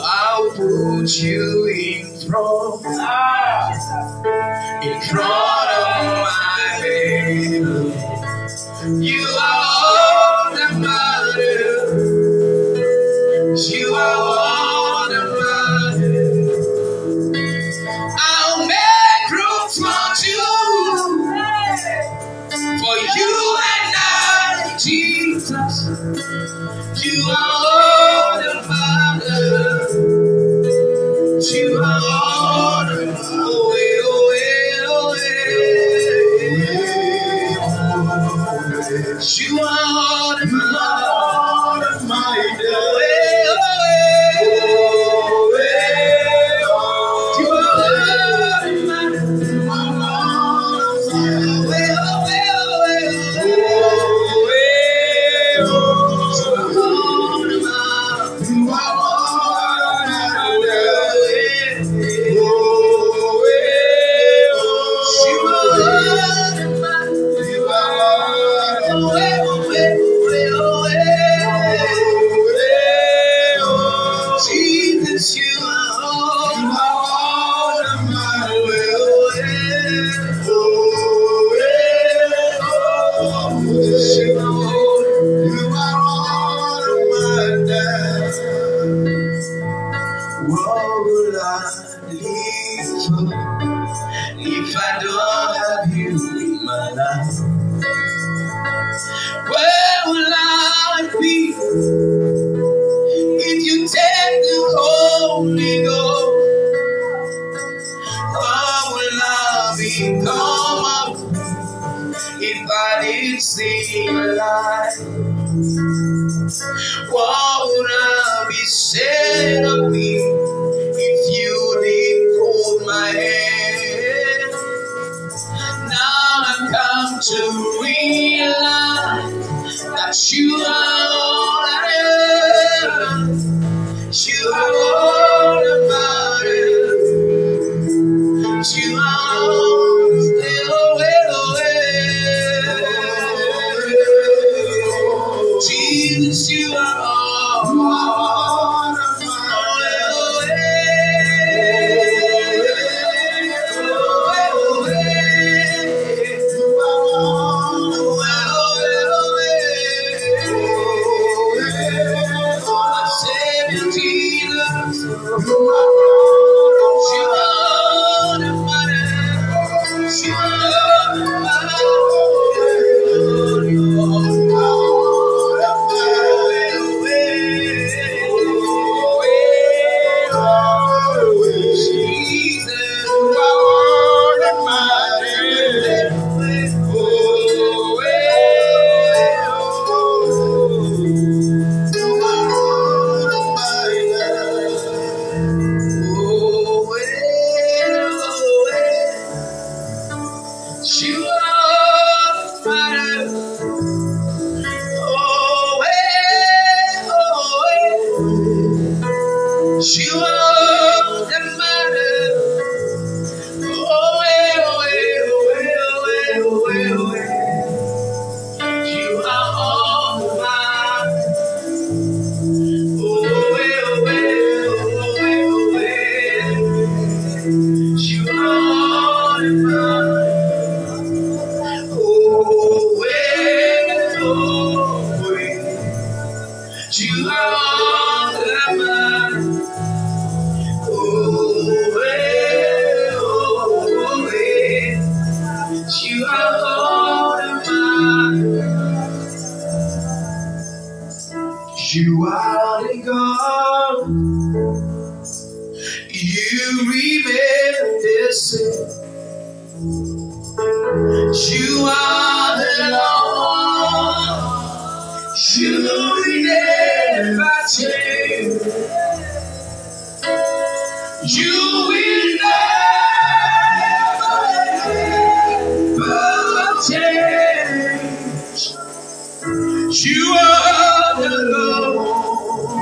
I'll put you in front of my bed. You are all that matters. You are all that matters. I'll make room for you and I, Jesus. You are all that matters. You are all that matters. You are all that matters. If I don't have you in my life, where will I be? If you take the Holy Ghost, how will I become up if I didn't see your light? What would I be said of me if you didn't hold my hand? Now I've come to realize that you are all I am. You are all that matters. You are all Jesus, you are all. You are the God. You remain the same. You are the Lord. You will never change. You will never change. You are the Lord.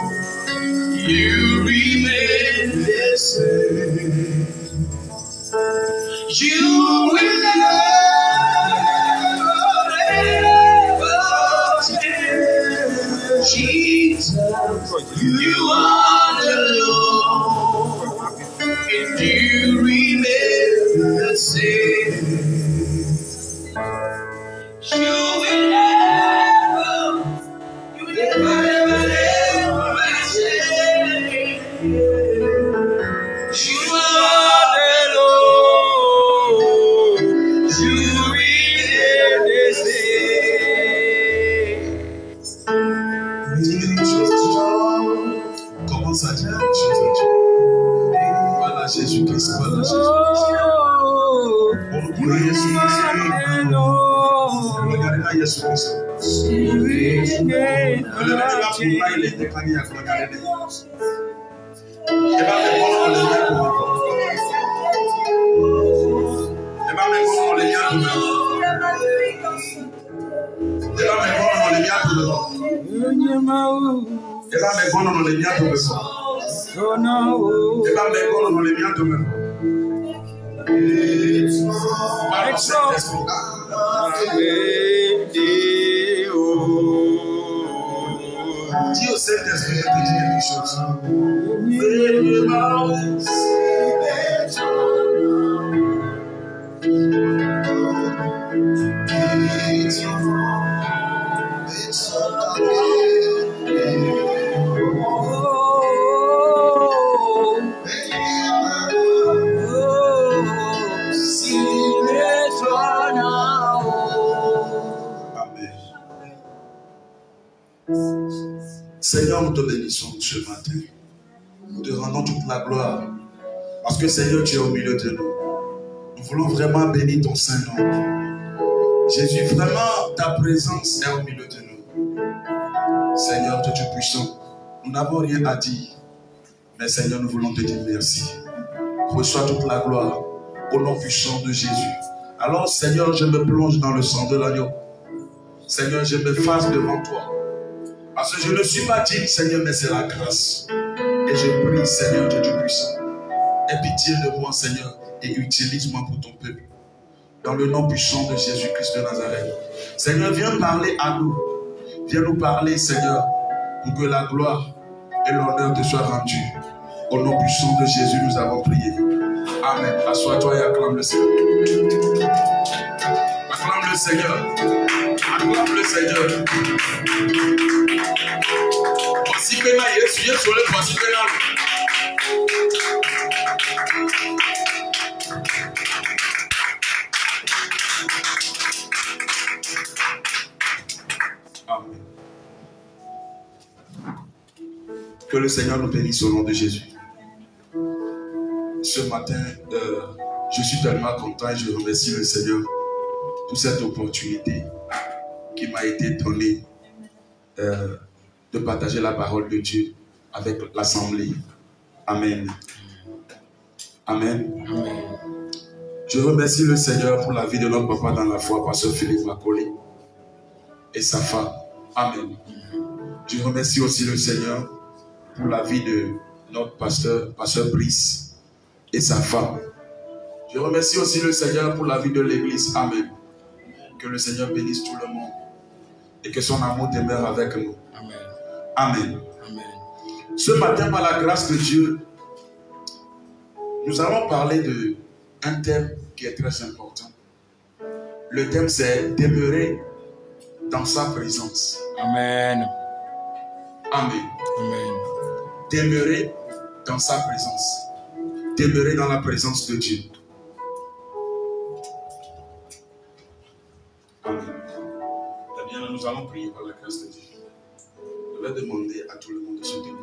You remain the same. You will never change. Jesus, you are the Lord, and you remain the same. You will never change. You are the Lord. You remain the same. Commence à dire des choses à Dieu. Voilà Jésus-Christ, voilà Jésus-Christ. On nous prie Jésus-Christ. Regardez là Jésus-Christ. Regardez là pour moi, il est déclaré à regarder. Et bien, mais bon, on les met pour nous. Et bien, mais bon, on les met pour nous. Et bien, mais bon, on les met pour nous. Et là, mais bon, on les met pour nous. Et là, mais bon, on les met pour nous. Par le Saint-Esprit. Dis au Saint-Esprit de te dire quelque chose. Seigneur, nous te bénissons ce matin. Nous te rendons toute la gloire. Parce que Seigneur, tu es au milieu de nous. Nous voulons vraiment bénir ton Saint-Nom. Jésus, vraiment, ta présence est au milieu de nous. Seigneur, Dieu puissant, nous n'avons rien à dire. Mais Seigneur, nous voulons te dire merci. Reçois toute la gloire au nom puissant de Jésus. Alors, Seigneur, je me plonge dans le sang de l'agneau. Seigneur, je me fasse devant toi. Parce que je ne suis pas digne, Seigneur, mais c'est la grâce. Et je prie, Seigneur, Dieu puissant. Aie pitié de moi, Seigneur, et utilise-moi pour ton peuple. Dans le nom puissant de Jésus-Christ de Nazareth. Seigneur, viens parler à nous. Viens nous parler, Seigneur, pour que la gloire et l'honneur te soient rendus. Au nom puissant de Jésus, nous avons prié. Amen. Assois-toi et acclame le Seigneur. Acclame le Seigneur. Acclame le Seigneur. Voici Pena, Yesu, Yesu, voici Pena. Amen. Que le Seigneur nous bénisse au nom de Jésus. Ce matin, je suis tellement content et je remercie le Seigneur pour cette opportunité qui m'a été donnée de partager la parole de Dieu avec l'Assemblée. Amen. Amen. Amen. Je remercie le Seigneur pour la vie de notre papa dans la foi, pasteur Philippe Macaulay et sa femme. Amen. Je remercie aussi le Seigneur pour la vie de notre pasteur Brice et sa femme. Je remercie aussi le Seigneur pour la vie de l'église. Amen. Que le Seigneur bénisse tout le monde et que son amour demeure avec nous. Amen. Amen. Amen. Ce matin, par la grâce de Dieu, nous allons parler d'un thème qui est très important. Le thème, c'est demeurer dans sa présence. Amen. Amen. Amen. Demeurer dans sa présence. Demeurer dans la présence de Dieu. Amen. Eh bien, nous allons prier par la grâce de Dieu. Je vais demander à tout le monde de se tenir.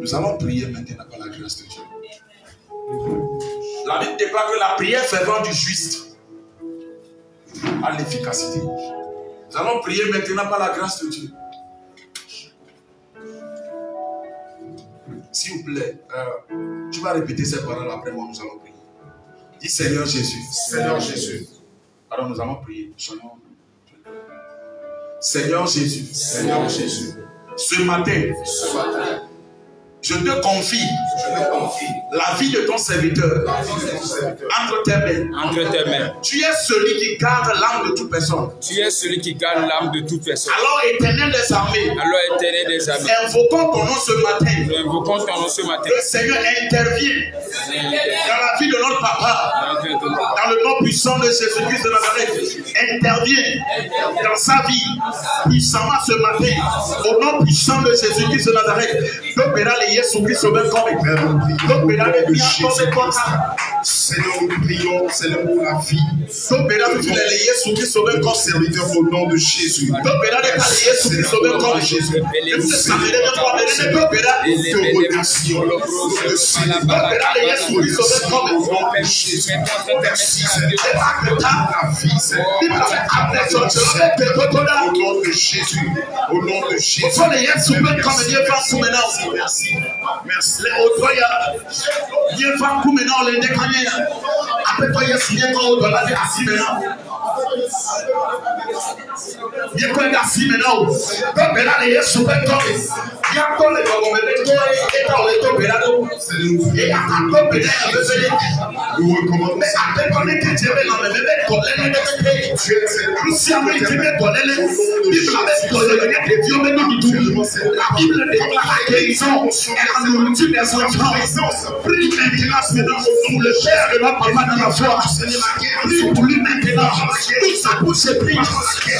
Nous allons prier maintenant par la grâce de Dieu. La Bible déclare que la prière fervente du juste a l'efficacité. Nous allons prier maintenant par la grâce de Dieu. S'il vous plaît, tu vas répéter ces paroles après moi, nous allons prier. Dis Seigneur Jésus. Seigneur Jésus. Alors nous allons prier. Seigneur Jésus. Seigneur Jésus. Ce matin, je te confie la vie de ton serviteur entre tes mains. Tu es celui qui garde l'âme de toute personne. Tu es celui qui garde l'âme de toute personne. Alors Éternel des armées, invoquons ton nom ce matin. Le Seigneur intervient dans la vie de notre papa, dans le nom puissant de Jésus-Christ de Nazareth. Intervient dans sa vie puissamment ce matin, au nom puissant de Jésus-Christ de Nazareth. Seigneur, nous prions, Seigneur, pour la vie. Comme serviteur au nom de Jésus. Nous te remercions. Nous te célébrons. Merci, Seigneur, la vie, Seigneur. Au nom de Jésus. Au nom de Jésus. Merci. Merci. Prie maintenant pour le Père de notre papa dans la foi. Prie pour lui maintenant. Toute sa bouche est prise.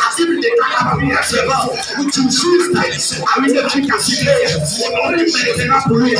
Assume des cas à prière servant. Où tu justes à une efficacité. Prie maintenant pour lui.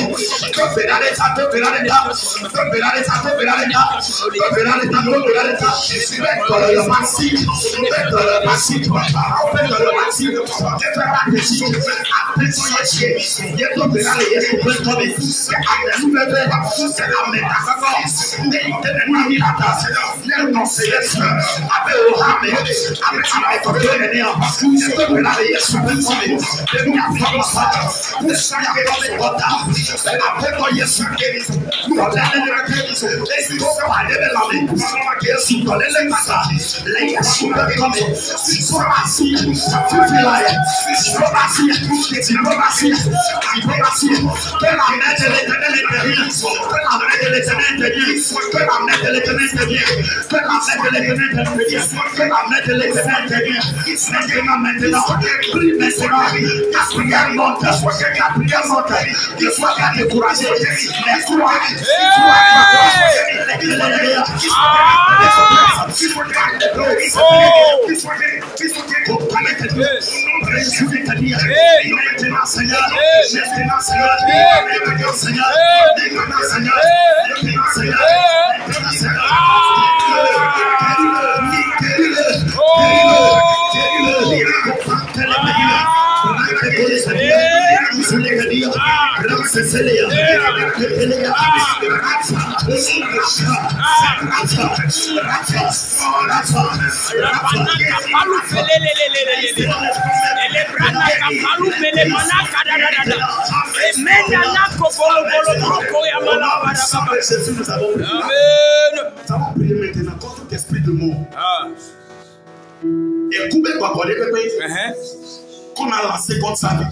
Qu'on a lancé contre sa vie.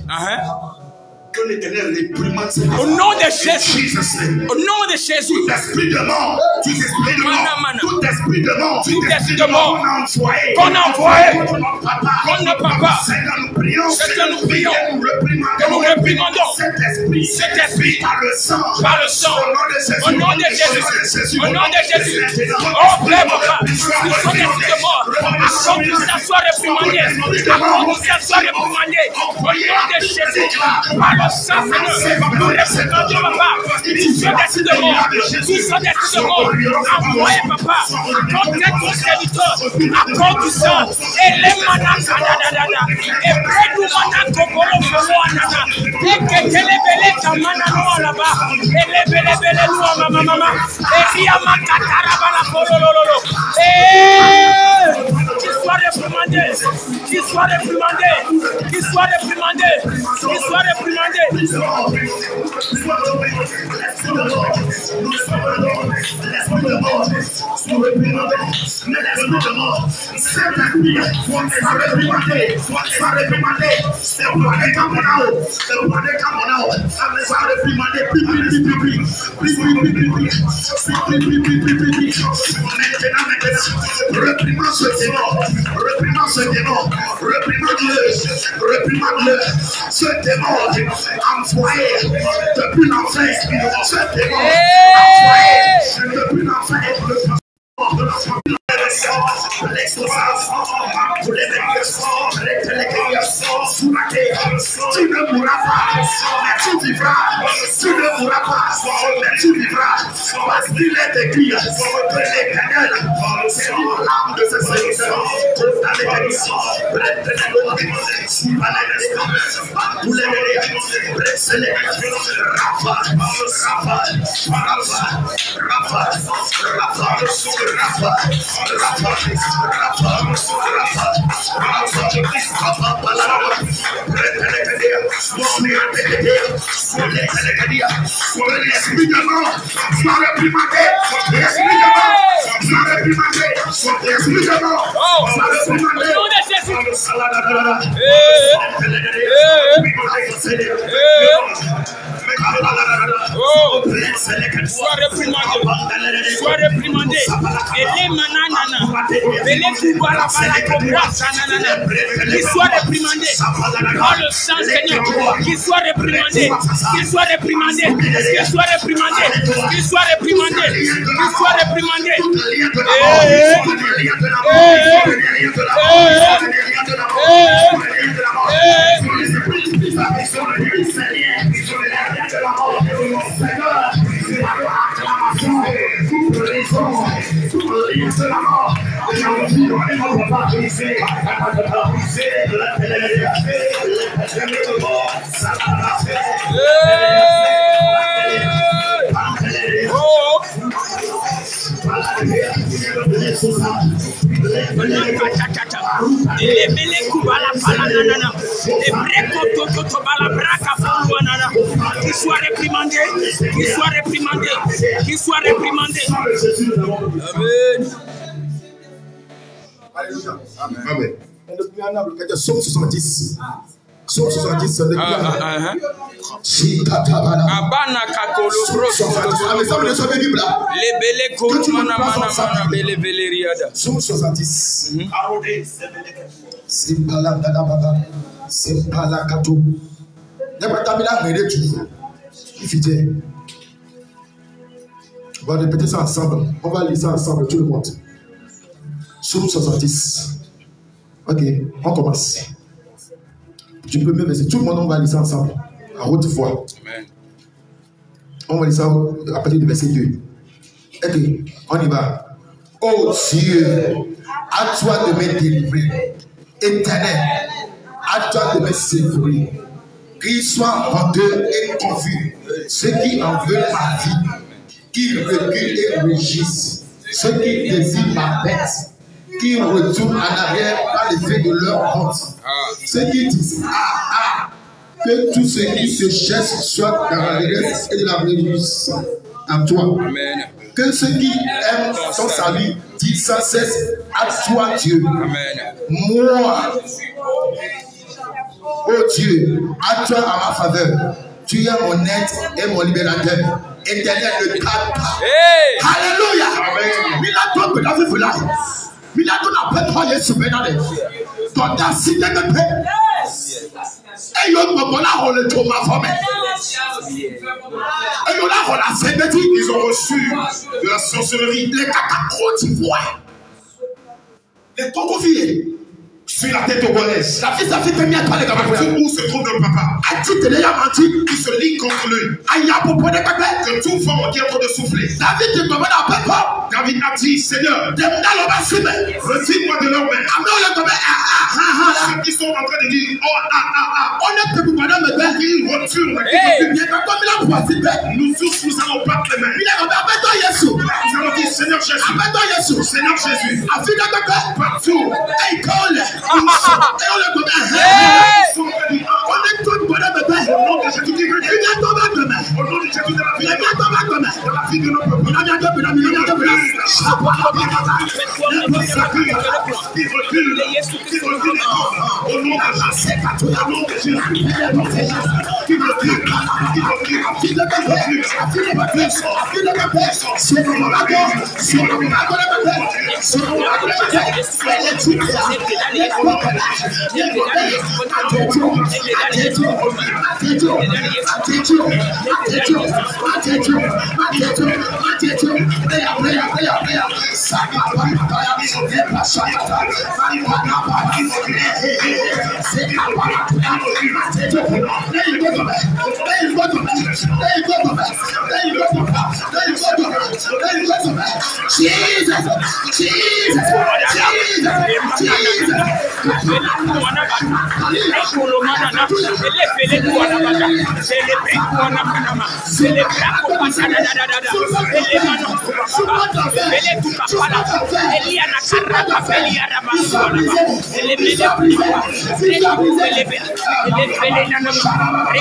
Que l'Éternel réprimande ses au nom de Jésus. Au nom de Jésus. Tout esprit de mort. Tout esprit de mort. Tout esprit de mort. Tout esprit de mort. Qu'on a envoyé. Contre notre papa. Seigneur, nous prions. Seigneur, nous prions. Que nous réprimandons cet esprit. Par le sang. Au nom de Jésus. Au nom de Jésus. Oh, frère, mon frère. Tout esprit de mort. Accorde que ça soit réprimandé. Accorde que ça soit réprimandé. Au nom de Jésus, par le sang, Seigneur, nous réprimandons, papa. Ils sont des de mort. Ils sont des de mort. Envoyez, papa. Accorde ton serviteur. Accorde du sang. Et les manaka, et près du manaka, et que les belles kamana là-bas. Et les belles nous, maman. Et Ria Makataraba la polololo. Qu'il soit réprimandé. Qu'il soit réprimandé. Qu'il soit réprimandé. Qu'il soit réprimandé. Réprimande ce démon, réprimande ce démon, réprimande-le, ce démon envoyé depuis l'enfer, ce démon envoyé depuis l'enfer. Tu ne mourras pas, mais tu vivras. Tu ne mourras pas, mais tu vivras. Parce qu'il est écrit que l'Éternel c'est l'âme de ses serviteurs. L'esprit de mort soit réprimandé. L'esprit de mort soit réprimandé. L'esprit de mort soit réprimandé. Sois réprimandé. Sois réprimandé. Et les mananana. Et les pouvoirs la cobra. Qu'il soit réprimandé. Par le sang, Seigneur. Qu'il soit réprimandé. Qu'il soit réprimandé. Qu'il soit réprimandé. Qu'il soit réprimandé. Qu'il soit réprimandé. Qu'il soit réprimandé, qu'il soit réprimandé, qu'il soit réprimandé. Amen. Amen. Psaume 70. Psaume 70. Psaume 70. C'est pas là, c'est pas là, Kato. On va répéter ça ensemble. On va lire ça ensemble, tout le monde. Psaume 70. Ok, on commence. Du premier verset, tout le monde, on va lire ça ensemble. À haute voix. Amen. On va lire ça à partir du verset 2. Ok, on y va. Oh Dieu, à toi de me délivrer. Éternel, à toi de me sécuriser. Qu'ils soient honteux et confus, ceux qui en veulent ma vie, qui reculent et rugissent, ceux qui désirent ma perte, qui retournent en arrière par l'effet de leur honte, ceux qui disent que tous ceux qui se cherchent soient dans la détresse et de la réunion en toi. Amen. Que ceux qui aiment ton salut disent sans cesse à toi Dieu. Amen. Moi, oh Dieu, à toi à ma faveur, tu es mon aide et mon libérateur. Éternel, ne tarde pas. Alléluia. Ils ont reçu de la sorcellerie, les catacombes, tu vois. Et ton confié. Sur la tête congolaise. La fille, ça fait combien de temps les gars? Où se trouve le papa? A-t-il télé à mentir? Qui se lie contre lui. Aïe, pour point de papa. Que tout fort qui est en train de souffler. David, tu me demandes un peu quoi? David a dit, Seigneur, retire-moi de leur main. Ceux qui sont en train de dire, oh, on ne peut pas me faire. ils retournent. Nous tous, nous allons battre les mains. Nous allons dire, Seigneur Jésus. Seigneur Jésus. Partout. Au nom de Jésus qui veut au nom de Jésus de la vie de la vie de nos peuples.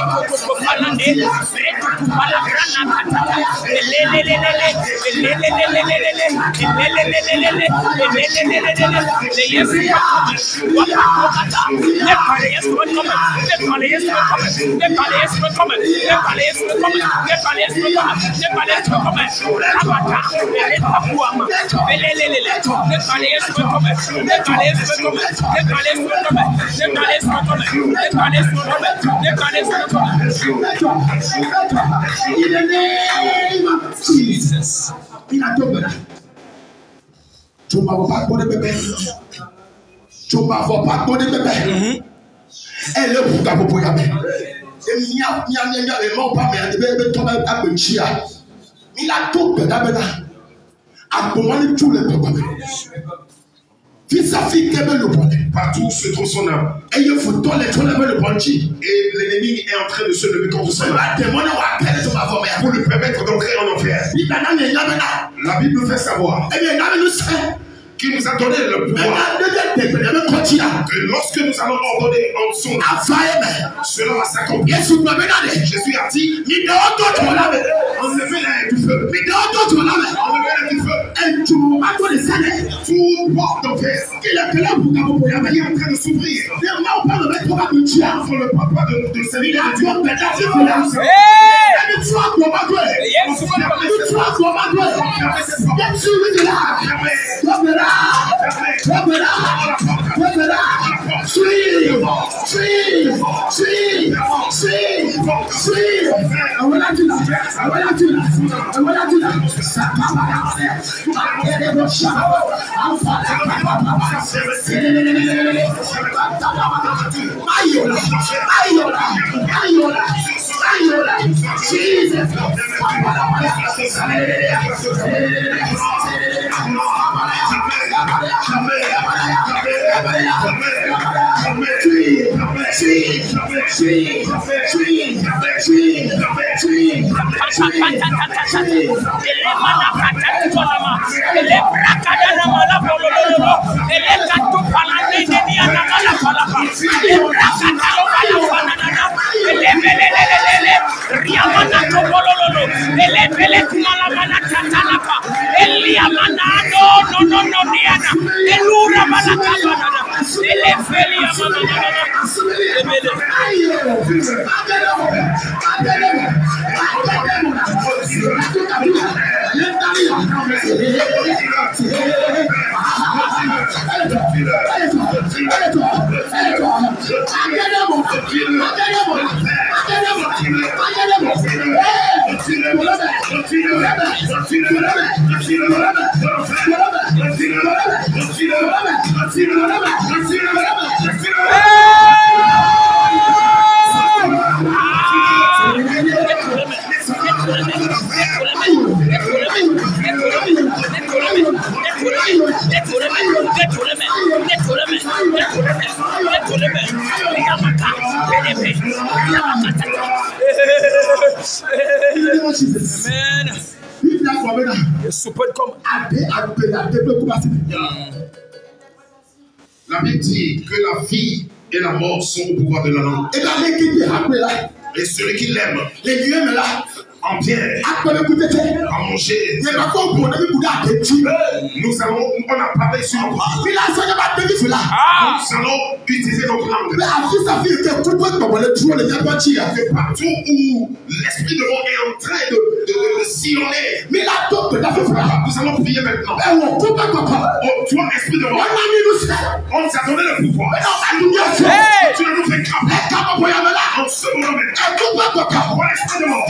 Au nom de Jésus. Jesus. Tu ne m'as pas donné bébé. Tu ne m'as pas donné bébé. Elle est pour ta populaire. Et il y a des gens pas mais bébé tombe à Benchia. Il a tout de d'abord. À comment tous les peuples. Fils à fille qui veut le bon. Partout se trouve son âme. Et il faut tous les tourner le bon. Et l'ennemi est en train de se lever contre son âme. Pour lui permettre d'entrer en enfer. La Bible fait savoir qui nous a donné le pouvoir que lorsque nous allons ordonner en son âme, cela va s'accomplir. Jésus a dit enlevez l'air du feu. Enlevez l'air du feu. Tout porte d'enfer qui est en train de s'ouvrir. Entre le papa de Seigneur et Dieu. La Bible dit que la vie et la mort sont au pouvoir de la langue. Et celui qui l'aime, en pierre, à manger. Nous on a parlé sur nos langues. Nous allons utiliser nos langues. Partout où l'esprit de mort est en train de sillonner, nous allons prier maintenant. Oh, toi, esprit de mort, on nous a donné le pouvoir. Tu ne nous fais qu'appeler. En ce moment même, oh, esprit de mort,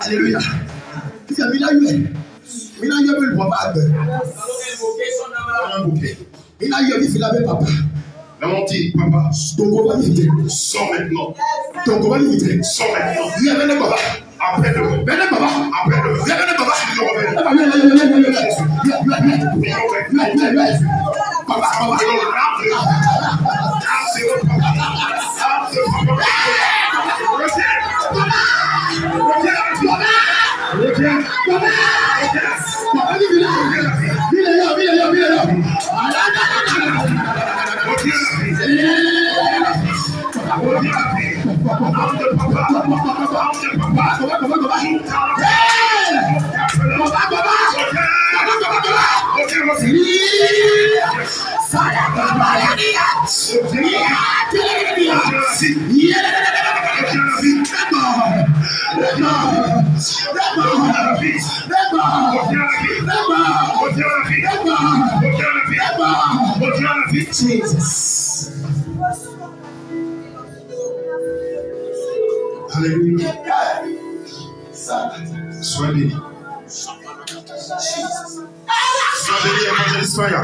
alléluia. Il a eu un il avait papa. Maman dit, papa, sors maintenant. Sors maintenant. Il y avait le papa. Après le papa. Après le papa. Jesus. Alléluia. Sois béni. Sois béni, évangéliste Faya.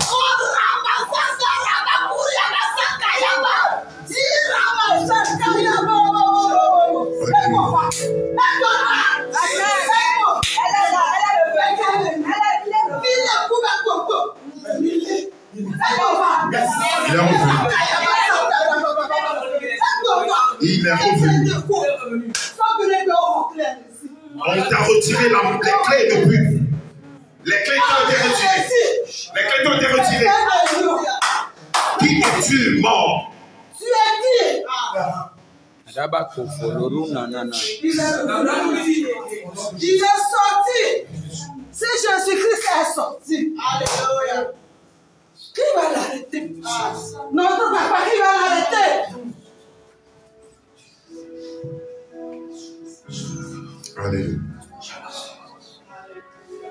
Il est revenu. On t'a retiré les clés depuis. Les clés t'ont été retirées. Les clés t'ont été retirées. Qui es-tu mort? Tu es qui? Il est sorti. Si Jésus-Christ est sorti, alléluia. Qui va l'arrêter? Notre papa, qui va l'arrêter? Alléluia.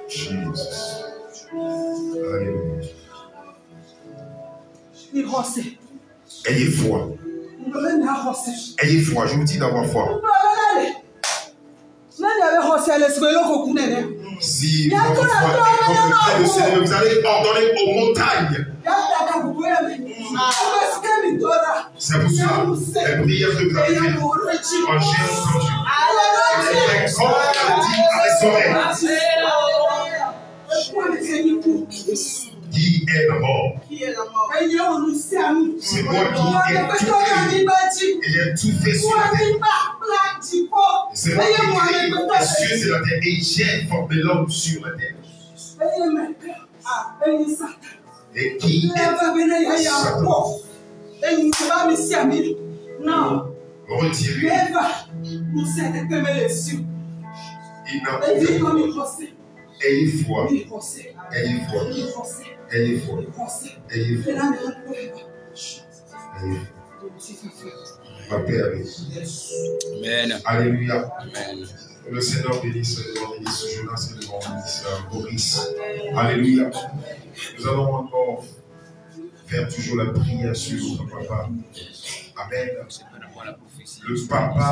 Jesus. Alléluia. Il rossait. Ayez foi. Ayez foi, je vous dis d'avoir foi. Si votre foi est comme le trait de Seigneur, vous allez ordonner aux montagnes. C'est pour cela, les prières que vous avez faites, quand j'ai entendu, c'est comme on a dit à mes oreilles. Qui est la mort? C'est moi qui ai tout créé. Et j'ai tout fait sur la terre. C'est moi qui ai créé les cieux et la terre. Et j'ai formé l'homme sur la terre. Et qui est Satan? Retirez. Il n'a aucun. Ayez foi. Ayez foi. Ayez foi. Ayez foi. Ma paix avec vous. Amen. Alléluia. Amen. Le Seigneur bénisse Jonas et le bénisse Boris. Alléluia. Nous allons encore faire toujours la prière sur notre papa. Amen. Le papa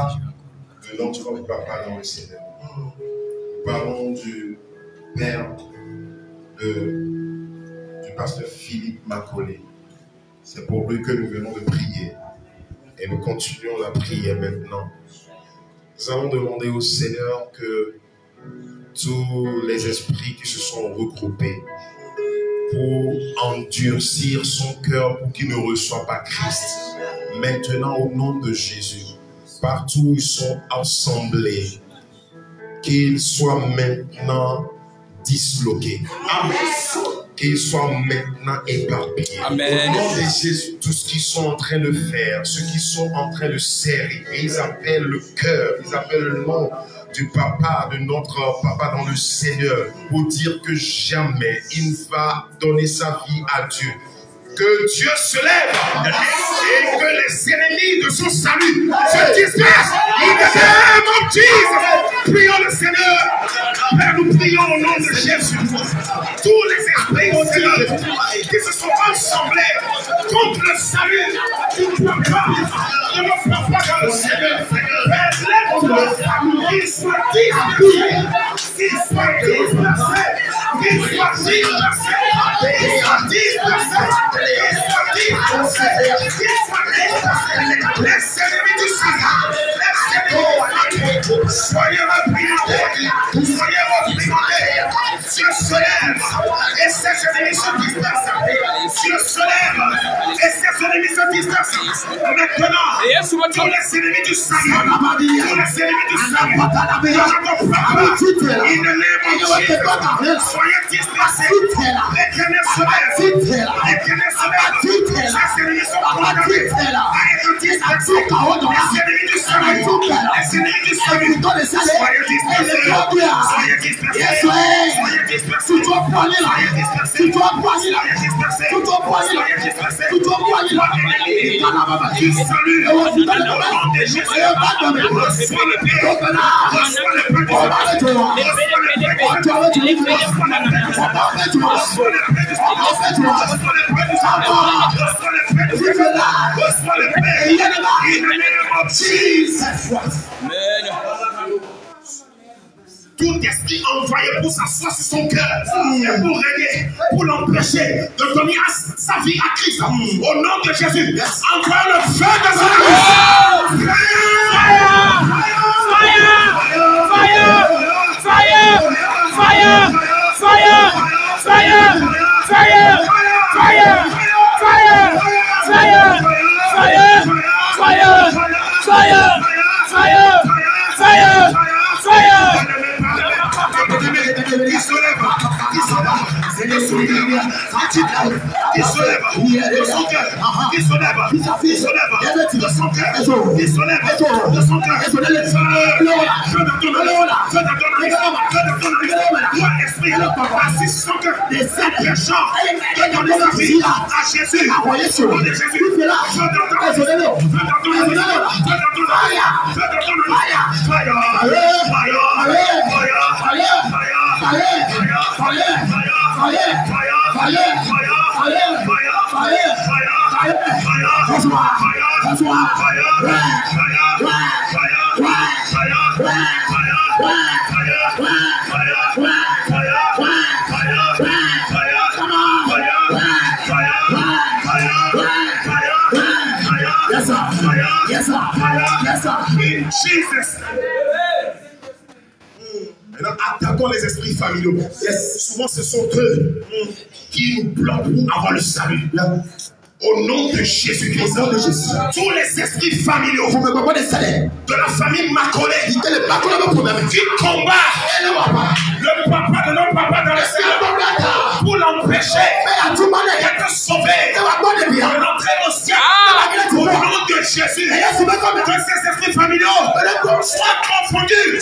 de notre papa dans le Seigneur. Parlons du père du pasteur Philippe Macaulay. C'est pour lui que nous venons de prier. Et nous continuons la prière maintenant. Nous allons demander au Seigneur que tous les esprits qui se sont regroupés pour endurcir son cœur pour qu'il ne reçoive pas Christ, maintenant au nom de Jésus, partout où ils sont assemblés, qu'ils soient maintenant disloqués. Amen. Qu'ils soient maintenant éparpillés. Amen. Au nom de Jésus, tout ce qu'ils sont en train de faire, ceux qui sont en train de serrer, et ils appellent le cœur, ils appellent le nom du papa, de notre papa dans le Seigneur, pour dire que jamais il va donner sa vie à Dieu. Que Dieu se lève et que les ennemis de son salut se dispersent. In the name of Jesus. Prions le Seigneur. Père, nous prions au nom de Jésus. Tous les esprits qui se sont assemblés contre le salut du papa, de notre papa dans le Seigneur. Père, lève-toi. Qu'ils soient dispersés. Qu'ils soient dispersés. Qu'ils soient dispersés. Qu'ils soient dispersés. Les ennemis du Seigneur, soyez reprimandés, soyez reprimandés. Dieu se lève et ses ennemis se dispersent. Dieu se lève et ses ennemis se dispersent. Maintenant, tous les ennemis du Seigneur, tous les ennemis du Seigneur, il ne les manque. Soyez dispersés. L'Éternel se lève. L'Éternel se lève. Les ennemis sont condamnés à être dispersés. Les ennemis du salut. Les ennemis du salut. Soyez dispersés. Soyez dispersés. Soyez dispersés. Tu dois poigner là. Tu dois poigner là. Tu dois poigner là. Tu dois poigner là. Du salut. Au nom de Jésus. Reçois le paix. Reçois le paix. Tout esprit envoyé pour s'asseoir sur son cœur et pour régner, pour l'empêcher de donner sa vie à Christ. Au nom de Jésus, envoie le feu de son Yes, sir. In Jesus. Maintenant, attaquons les esprits familiaux. Yes. Souvent, ce sont eux qui nous bloquent pour avoir le salut. Au nom de Jésus-Christ, tous les esprits familiaux de la famille Macolé qui combattent le papa de notre papa dans le ciel pour l'empêcher d'être sauvé, de rentrer au ciel. Au nom de Jésus, que ces esprits familiaux soient confondus.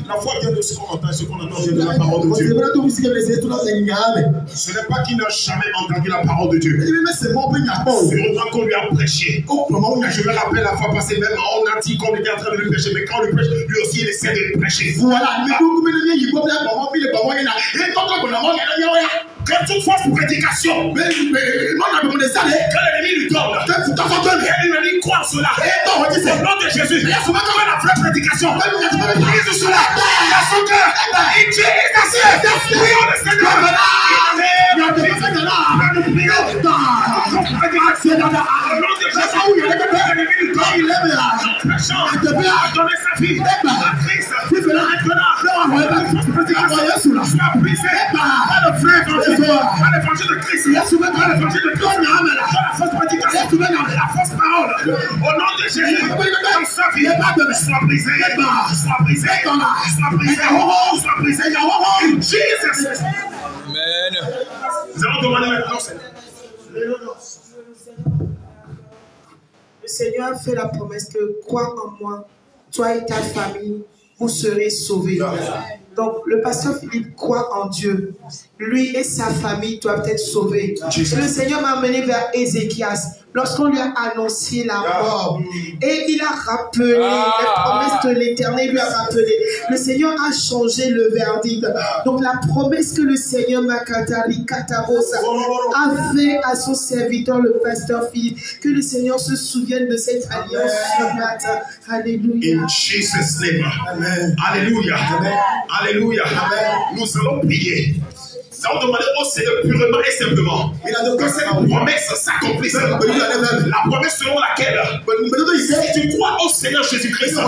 La foi vient de ce qu'on entend, ce qu'on entend vient de la parole de Dieu. Ce n'est pas qu'il n'a jamais entendu la parole de Dieu. C'est autant qu'on lui a prêché. Je me rappelle la fois passée, même on a dit qu'on était en train de lui prêcher, mais quand on lui prêche, lui aussi il essaie de le prêcher. Voilà. Que toute fausse prédication, quand l'ennemi lui donne, il lui croit cela. Au nom de Jésus, il y a souvent comme la vraie prédication. Il dit cela. Il a son cœur. Il dit, prions le Seigneur. Nous prions. Au nom de Jésus, l'ennemi lui donne. A donné sa vie à Christ. Maintenant, sois brisé par le vrai évangile. Par l'évangile de Christ. Par l'évangile de Christ. Par la fausse prédication. La fausse parole. Au nom de Jésus. Dans sa vie. Sois brisé. Sois brisé. Sois brisé. Sois brisé. In Jesus. Amen. Nous allons demander maintenant, Seigneur. Le Seigneur a fait la promesse que crois en moi, toi et ta famille, vous serez sauvés. Donc, le pasteur Philippe croit en Dieu. Lui et sa famille doivent être sauvés. Le Seigneur m'a amené vers Ézéchias lorsqu'on lui a annoncé la mort. Et il a rappelé les promesses de l'Éternel, lui a rappelé. Le Seigneur a changé le verdict. Donc, la promesse que le Seigneur Makatari Katarosa a fait à son serviteur, le pasteur Philippe, que le Seigneur se souvienne de cette alliance ce matin. Alléluia. In Jesus' name. Amen. Alléluia. Amen. Alléluia. Amen. Nous allons prier. Nous allons demander au Seigneur purement et simplement que cette promesse s'accomplisse. La promesse selon laquelle si tu crois au Seigneur Jésus-Christ, toi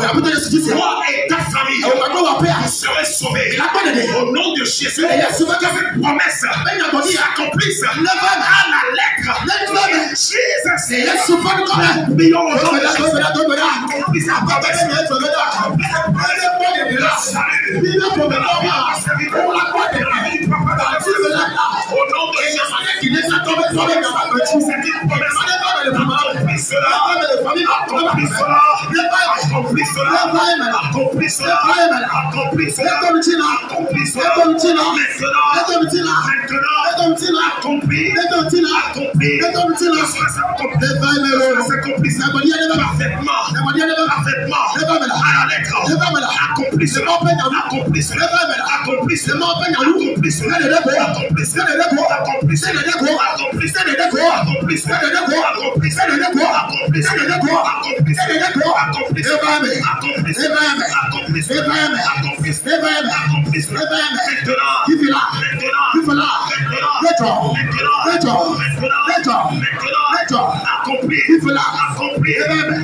et ta famille, vous serez sauvés. Au nom de Jésus, que cette promesse s'accomplisse à la lettre. Jesus. Prions au nom de Jésus. Accomplisse la promesse. Au nom de Jésus,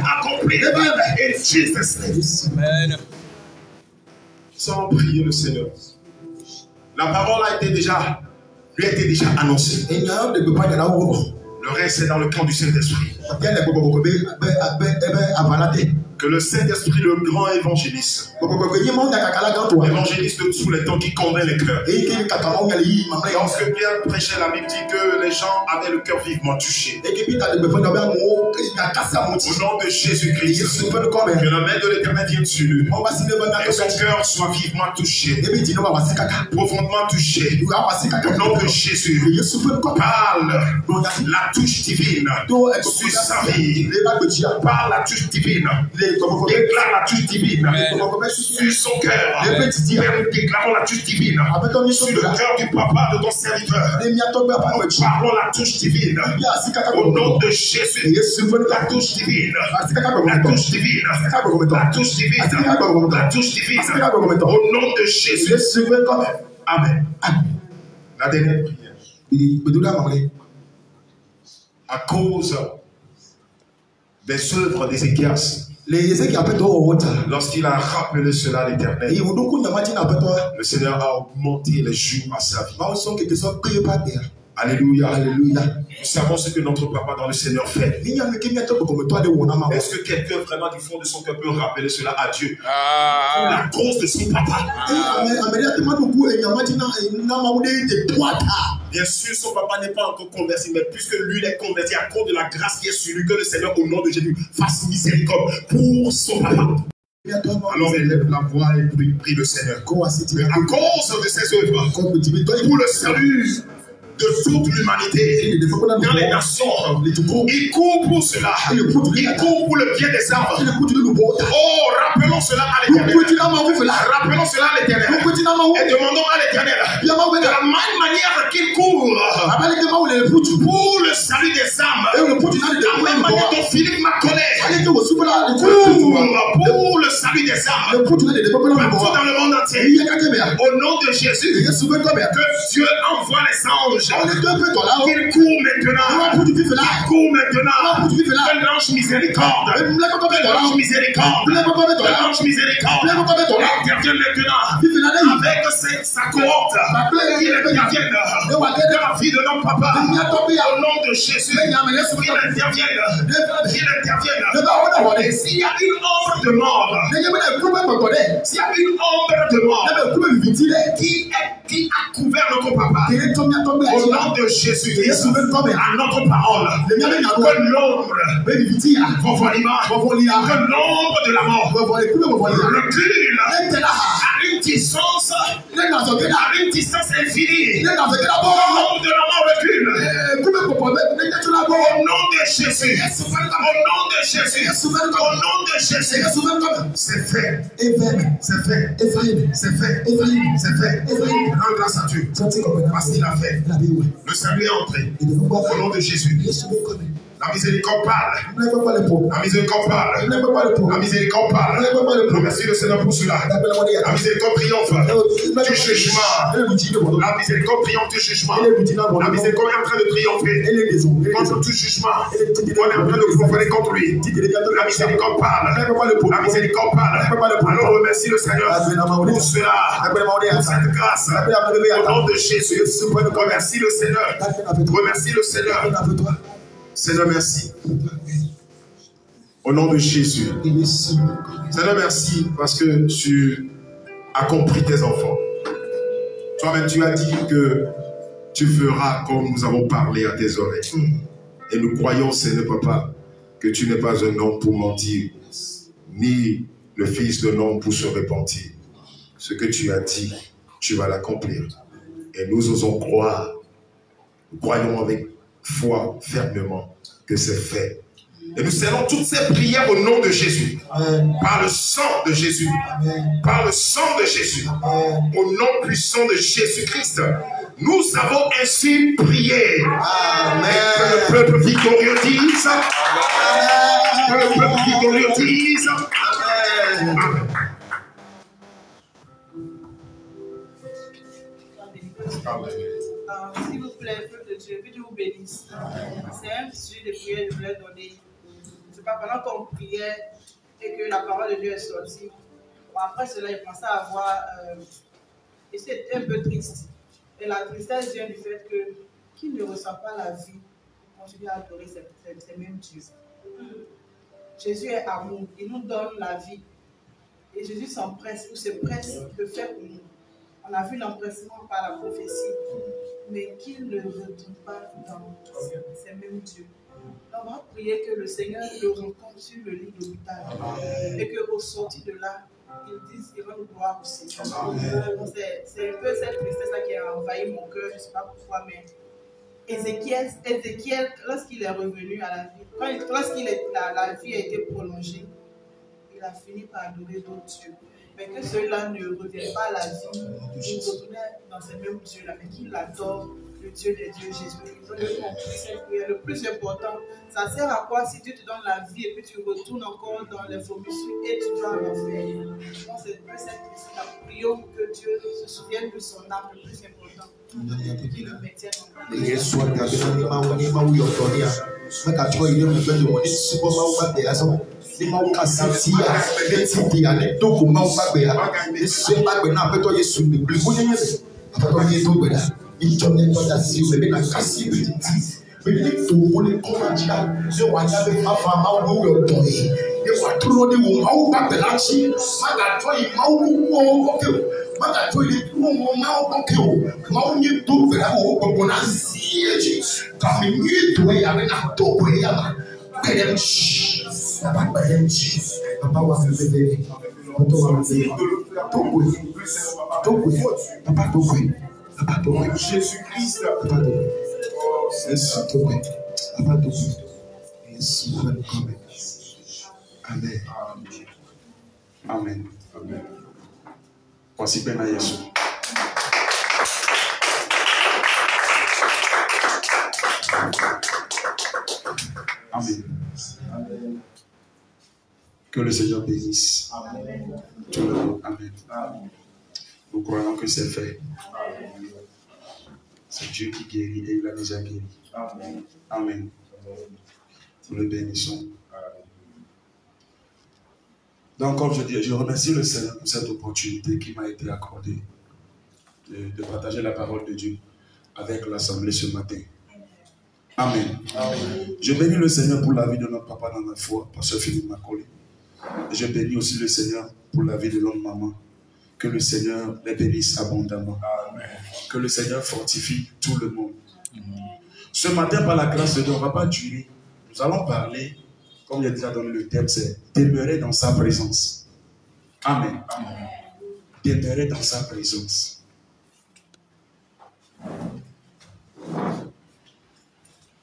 accompli, in Jesus' name. Amen. Sans prier le Seigneur. La parole lui a été déjà annoncée. Le reste est dans le camp du Saint-Esprit. Que le Saint-Esprit, le grand évangéliste, évangéliste de tous les temps qui convainc les cœurs. Lorsque Pierre prêchait, la Bible dit que les gens avaient le cœur vivement touché. Au nom de Jésus-Christ, que la main de l'Éternel vienne sur lui. Et son cœur soit vivement touché, profondément touché. Au nom de Jésus, parle la touche divine sur sa vie. Parle la touche divine. Déclare la touche divine sur son cœur. Déclarons la touche divine sur le cœur du papa de ton serviteur. Parlons la touche divine. Au nom de Jésus, la touche divine. La touche divine. La touche divine. La touche divine. Au nom de Jésus. Amen. La dernière prière. À cause des œuvres d'Ézéchias, lorsqu'il a rappelé cela à l'Éternel, le Seigneur a augmenté les jours à sa vie. Alléluia, alléluia. Nous savons ce que notre papa dans le Seigneur fait. Est-ce que quelqu'un vraiment du fond de son cœur peut rappeler cela à Dieu? Pour la cause de son papa. Bien sûr, son papa n'est pas encore converti, mais puisque lui est converti à cause de la grâce qui est sur lui, que le Seigneur, au nom de Jésus, fasse miséricorde pour son papa. Alors élève la voix et prie le Seigneur. À cause de ses œuvres, pour le salut de toute l'humanité, dans les nations, il court pour cela, il court pour le bien des âmes. Oh, rappelons cela à l'Éternel. Rappelons cela à l'Éternel. Et demandons à l'Éternel de la même manière qu'il court pour le salut des âmes, de la même manière dont Philippe Macaulay court pour le salut des âmes, partout dans le monde entier. Au nom de Jésus, que Dieu envoie les anges. Il court maintenant. Que l'ange miséricorde. Intervienne maintenant avec sa cohorte. Qu'il intervienne dans la vie de notre papa. Au nom de Jésus. Qu'il intervienne. Et s'il y a une ombre de mort, qui a couvert notre papa, au nom de Jésus, à notre parole, que l'ombre de la mort recule à une distance infinie. L'ombre de la mort recule. Au nom de Jésus. C'est fait. Rends grâce à Dieu. Parce qu'il a fait. Le salut est entré. Au nom de Jésus. La miséricorde parle. La miséricorde parle. La miséricorde parle. Remercie le Seigneur pour cela. La miséricorde triomphe du jugement. La miséricorde triomphe du jugement. La miséricorde est en train de triompher contre tout jugement. On est en train de confronter contre lui. La miséricorde parle. La miséricorde parle. Alors remercie le Seigneur pour cela. Pour cette grâce. Au nom de Jésus. Remercie le Seigneur. Remercie le Seigneur. Seigneur, merci. Au nom de Jésus. Seigneur, merci parce que tu as compris tes enfants. Toi-même, tu as dit que tu feras comme nous avons parlé à tes oreilles. Et nous croyons, Seigneur Papa, que tu n'es pas un homme pour mentir, ni le fils d'un homme pour se repentir. Ce que tu as dit, tu vas l'accomplir. Et nous osons croire, nous croyons avec foi fermement que c'est fait. Et nous scellons toutes ces prières au nom de Jésus. Par le sang de Jésus. Par le sang de Jésus. Au nom puissant de Jésus-Christ. Nous avons ainsi prié. Amen. Que le peuple victorieux dise. Que le peuple victorieux dise. Amen. S'il vous plaît. les feux de Dieu, que Dieu vous bénisse. C'est un sujet de prière que je voulais donner. C'est pas pendant qu'on priait et que la parole de Dieu est sortie. Bon, après cela, il pensait avoir. Et c'est un peu triste. Et la tristesse vient du fait que qui ne ressent pas la vie continue à adorer ces mêmes dieux. Jésus est amour, il nous donne la vie. Et Jésus s'empresse, ou se presse de faire pour nous. On a vu l'empressement par la prophétie, mais qu'il ne retourne pas dans ces mêmes dieux. On va prier que le Seigneur le rencontre sur le lit d'hôpital et qu'au sorti de là, il dise qu'il va nous voir aussi. C'est un peu cette tristesse-là qui a envahi mon cœur, je ne sais pas pourquoi, mais Ézéchiel, lorsqu'il est revenu à la vie, la vie a été prolongée, il a fini par adorer d'autres dieux. Mais que ceux-là ne reviennent pas à la vie, ils retournent dans ces mêmes dieux-là, mais qu'ils adorent le Dieu des dieux, Jésus-Christ. Donc, le plus important, ça sert à quoi si Dieu te donne la vie et puis tu retournes encore dans les fourmissures et tu vas en enfer. Donc, c'est plus cette prions pour que Dieu se souvienne de son âme, le plus important. Qu'il le maintienne en vie. Jésus-Christ. Amen. Amen. Amen. Voici Pena Yesu. Amen. Amen. Que le Seigneur bénisse. Amen. Tout le monde. Amen. Amen. Nous croyons que c'est fait. Amen. C'est Dieu qui guérit et il a déjà guéri. Amen. Amen. Nous le bénissons. Donc, comme je dis, je remercie le Seigneur pour cette opportunité qui m'a été accordée de partager la parole de Dieu avec l'Assemblée ce matin. Amen. Amen. Je bénis le Seigneur pour la vie de notre papa dans la foi, Pasteur Philippe Macaulay. Et je bénis aussi le Seigneur pour la vie de notre maman. Que le Seigneur les bénisse abondamment. Amen. Que le Seigneur fortifie tout le monde. Amen. Ce matin, par la grâce de Dieu, on ne va pas durer. Nous allons parler, comme j'ai déjà donné le thème, c'est demeurer dans sa présence. Amen. Amen. Demeurer dans sa présence.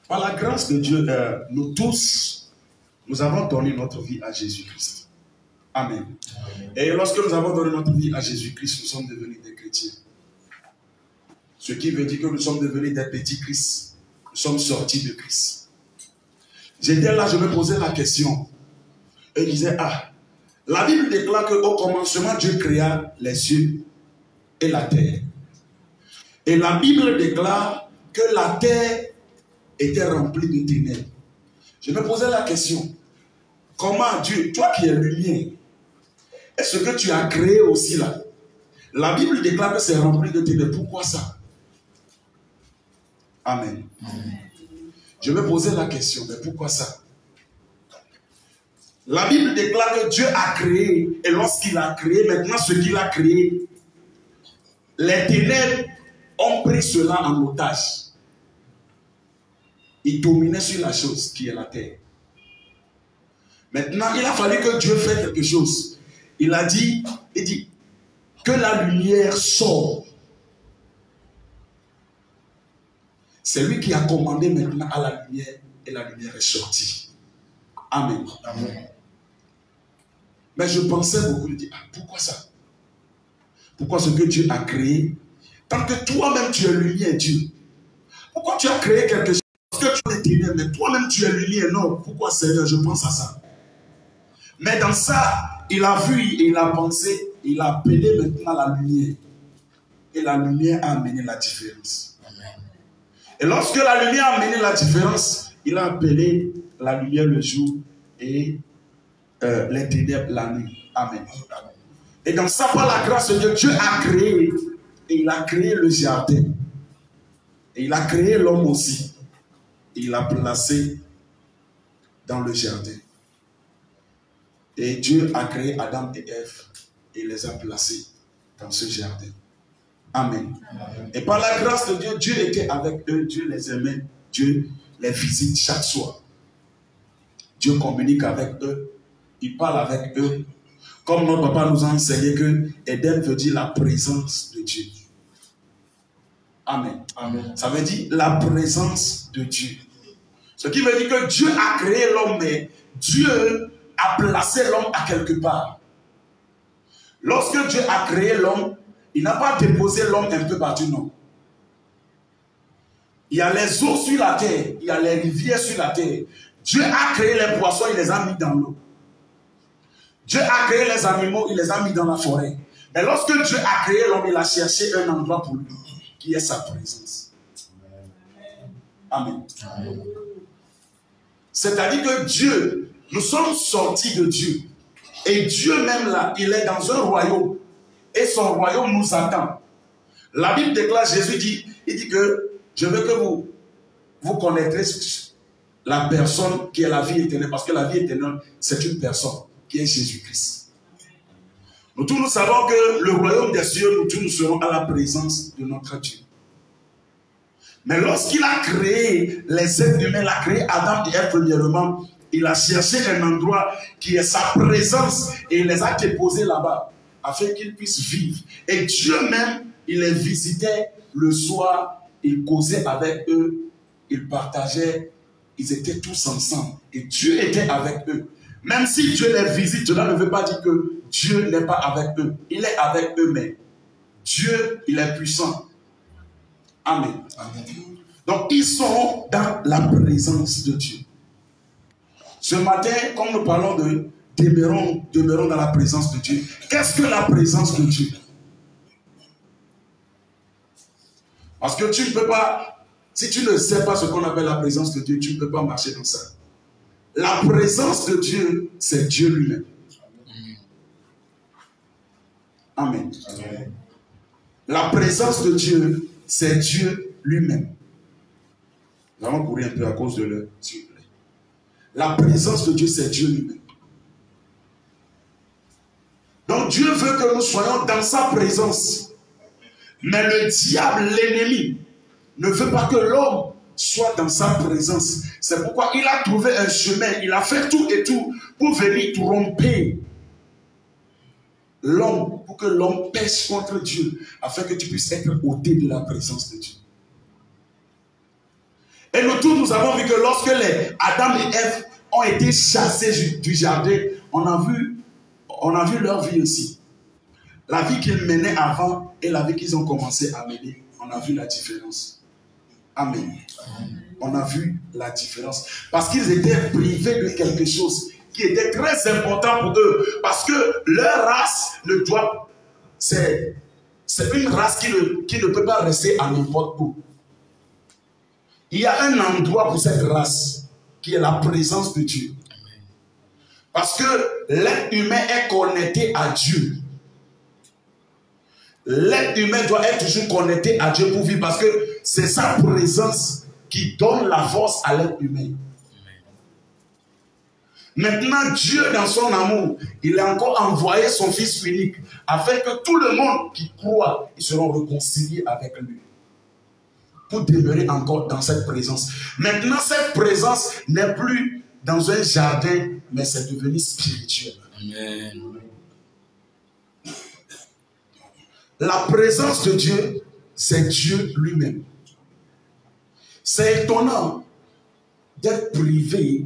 Par la grâce de Dieu, nous tous, nous avons donné notre vie à Jésus-Christ. Amen. Amen. Et lorsque nous avons donné notre vie à Jésus-Christ, nous sommes devenus des chrétiens. Ce qui veut dire que nous sommes devenus des petits Christ. Nous sommes sortis de Christ. J'étais là, je me posais la question. Et je disais, la Bible déclare qu'au commencement, Dieu créa les cieux et la terre. Et la Bible déclare que la terre était remplie de ténèbres. Je me posais la question. Comment Dieu, toi qui es lumière, est-ce que tu as créé aussi là? La Bible déclare que c'est rempli de ténèbres. Pourquoi ça? Amen. Amen. Je me posais la question, mais pourquoi ça? La Bible déclare que Dieu a créé, et lorsqu'il a créé, maintenant ce qu'il a créé, les ténèbres ont pris cela en otage. Ils dominaient sur la chose qui est la terre. Maintenant, il a fallu que Dieu fasse quelque chose. Il dit que la lumière sort. C'est lui qui a commandé maintenant à la lumière et la lumière est sortie. Amen. Amen. Mais je pensais beaucoup, je dis, pourquoi ça? Pourquoi ce que Dieu a créé? Tant que toi-même tu es lumière, Dieu. Pourquoi tu as créé quelque chose que tu es ténèbres, mais toi-même tu es lumière? Non, pourquoi Seigneur? Je pense à ça. Mais dans ça, il a vu et il a pensé, il a appelé maintenant la lumière. Et la lumière a amené la différence. Amen. Et lorsque la lumière a mené la différence, il a appelé la lumière le jour et les ténèbres la nuit. Amen. Et dans ça, par la grâce de Dieu, Dieu a créé, et il a créé le jardin. Et il a créé l'homme aussi. Et il l'a placé dans le jardin. Et Dieu a créé Adam et Ève et les a placés dans ce jardin. Amen. Amen. Et par la grâce de Dieu, Dieu était avec eux, Dieu les aimait, Dieu les visite chaque soir. Dieu communique avec eux, il parle avec eux. Comme notre papa nous a enseigné que Éden veut dire la présence de Dieu. Amen. Amen. Ça veut dire la présence de Dieu. Ce qui veut dire que Dieu a créé l'homme, mais Dieu a placé l'homme à quelque part. Lorsque Dieu a créé l'homme, il n'a pas déposé l'homme un peu partout, non. Il y a les eaux sur la terre, il y a les rivières sur la terre. Dieu a créé les poissons, il les a mis dans l'eau. Dieu a créé les animaux, il les a mis dans la forêt. Mais lorsque Dieu a créé l'homme, il a cherché un endroit pour lui, qui est sa présence. Amen. Amen. C'est-à-dire que Dieu, nous sommes sortis de Dieu. Et Dieu même là, il est dans un royaume. Et son royaume nous attend. La Bible déclare, Jésus dit, il dit que je veux que vous connaîtrez la personne qui est la vie éternelle. Parce que la vie éternelle, c'est une personne qui est Jésus-Christ. Nous tous nous savons que le royaume des cieux, nous tous nous serons à la présence de notre Dieu. Mais lorsqu'il a créé les êtres humains, il a créé Adam et Ève premièrement, il a cherché un endroit qui est sa présence et il les a déposés là-bas afin qu'ils puissent vivre. Et Dieu même, il les visitait le soir, il causait avec eux, il partageait, ils étaient tous ensemble. Et Dieu était avec eux. Même si Dieu les visite, cela ne veut pas dire que Dieu n'est pas avec eux. Il est avec eux, mais Dieu, il est puissant. Amen. Amen. Donc, ils sont dans la présence de Dieu. Ce matin, comme nous parlons de demeurons dans la présence de Dieu. Qu'est-ce que la présence de Dieu? Parce que tu ne peux pas, si tu ne sais pas ce qu'on appelle la présence de Dieu, tu ne peux pas marcher dans ça. La présence de Dieu, c'est Dieu lui-même. Amen. Amen. La présence de Dieu, c'est Dieu lui-même. Nous allons courir un peu à cause de l'heure, s'il vous plaît. La présence de Dieu, c'est Dieu lui-même. Donc Dieu veut que nous soyons dans sa présence. Mais le diable, l'ennemi, ne veut pas que l'homme soit dans sa présence. C'est pourquoi il a trouvé un chemin, il a fait tout et tout pour venir tromper l'homme, pour que l'homme pêche contre Dieu, afin que tu puisses être ôté de la présence de Dieu. Et nous tous, nous avons vu que lorsque les Adam et Ève ont été chassés du jardin, on a vu leur vie aussi. La vie qu'ils menaient avant et la vie qu'ils ont commencé à mener, on a vu la différence. Amen. On a vu la différence. Parce qu'ils étaient privés de quelque chose qui était très important pour eux. Parce que leur race ne doit... C'est une race qui ne peut pas rester à n'importe où. Il y a un endroit pour cette race qui est la présence de Dieu. Parce que l'être humain est connecté à Dieu. L'être humain doit être toujours connecté à Dieu pour vivre parce que c'est sa présence qui donne la force à l'être humain. Maintenant, Dieu, dans son amour, il a encore envoyé son Fils unique afin que tout le monde qui croit, ils seront réconciliés avec lui. Pour demeurer encore dans cette présence. Maintenant, cette présence n'est plus dans un jardin, mais c'est devenu spirituel. Amen. La présence de Dieu, c'est Dieu lui-même. C'est étonnant d'être privé.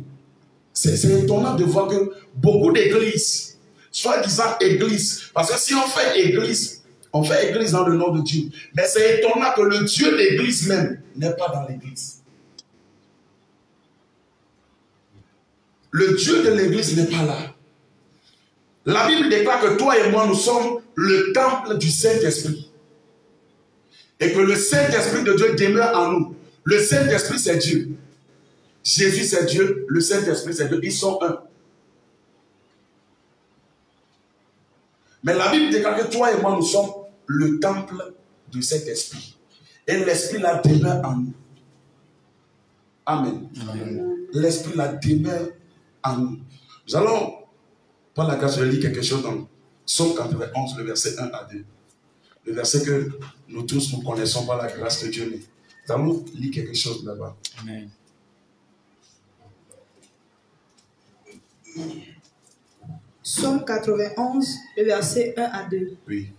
C'est étonnant de voir que beaucoup d'églises, soi-disant églises, parce que si on fait église dans le nom de Dieu. Mais c'est étonnant que le Dieu de l'église même n'est pas dans l'église. Le Dieu de l'église n'est pas là. La Bible déclare que toi et moi, nous sommes le temple du Saint-Esprit. Et que le Saint-Esprit de Dieu demeure en nous. Le Saint-Esprit, c'est Dieu. Jésus, c'est Dieu. Le Saint-Esprit, c'est Dieu. Ils sont un. Mais la Bible déclare que toi et moi, nous sommes le temple de cet esprit. Et l'esprit la demeure en nous. Amen. L'esprit la demeure en nous. Nous allons, par la grâce, je lis quelque chose dans Psaume 91, le verset 1 à 2. Le verset que nous tous nous connaissons par la grâce de Dieu. Mais nous allons lire quelque chose là-bas. Amen. Psaume 91, le verset 1 à 2. Oui.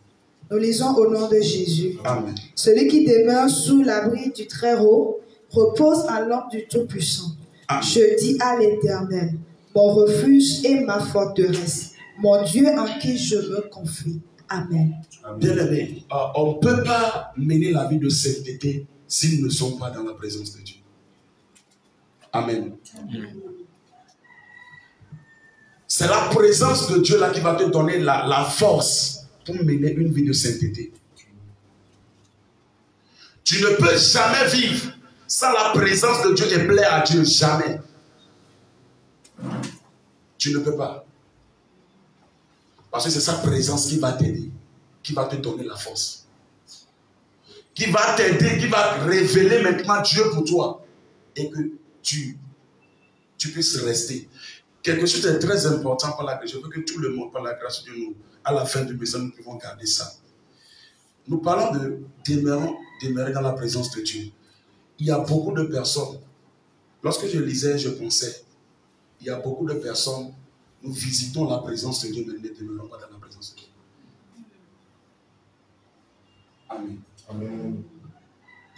Nous lisons au nom de Jésus. Amen. Celui qui demeure sous l'abri du Très-Haut repose à l'ombre du Tout-Puissant. Amen. Je dis à l'Éternel, mon refuge et ma forteresse, mon Dieu en qui je me confie. Amen. Bien-aimés, on ne peut pas mener la vie de sainteté si nous ne sommes pas dans la présence de Dieu. Amen. C'est la présence de Dieu là qui va te donner la force pour mener une vie de sainteté. Tu ne peux jamais vivre sans la présence de Dieu et plaire à Dieu. Jamais. Tu ne peux pas. Parce que c'est sa présence qui va t'aider, qui va te donner la force. Qui va t'aider, qui va révéler maintenant Dieu pour toi. Et que tu puisses rester. Quelque chose de très important par la grâce. Je veux que tout le monde, par la grâce de Dieu, nous, à la fin du message, nous pouvons garder ça. Nous parlons de demeurer dans la présence de Dieu. Il y a beaucoup de personnes, lorsque je lisais, je pensais, il y a beaucoup de personnes, nous visitons la présence de Dieu, mais nous ne demeurons pas dans la présence de Dieu. Amen. Amen.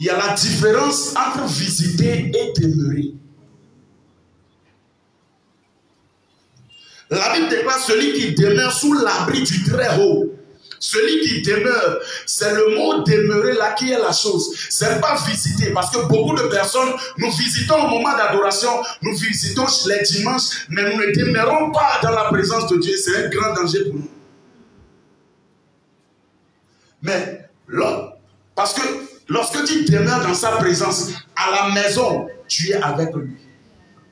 Il y a la différence entre visiter et demeurer. La Bible déclare celui qui demeure sous l'abri du Très-Haut. Celui qui demeure, c'est le mot demeurer là qui est la chose. C'est pas visiter, parce que beaucoup de personnes, nous visitons au moment d'adoration, nous visitons les dimanches, mais nous ne demeurons pas dans la présence de Dieu. C'est un grand danger pour nous. Mais là, parce que lorsque tu demeures dans sa présence, à la maison, tu es avec lui.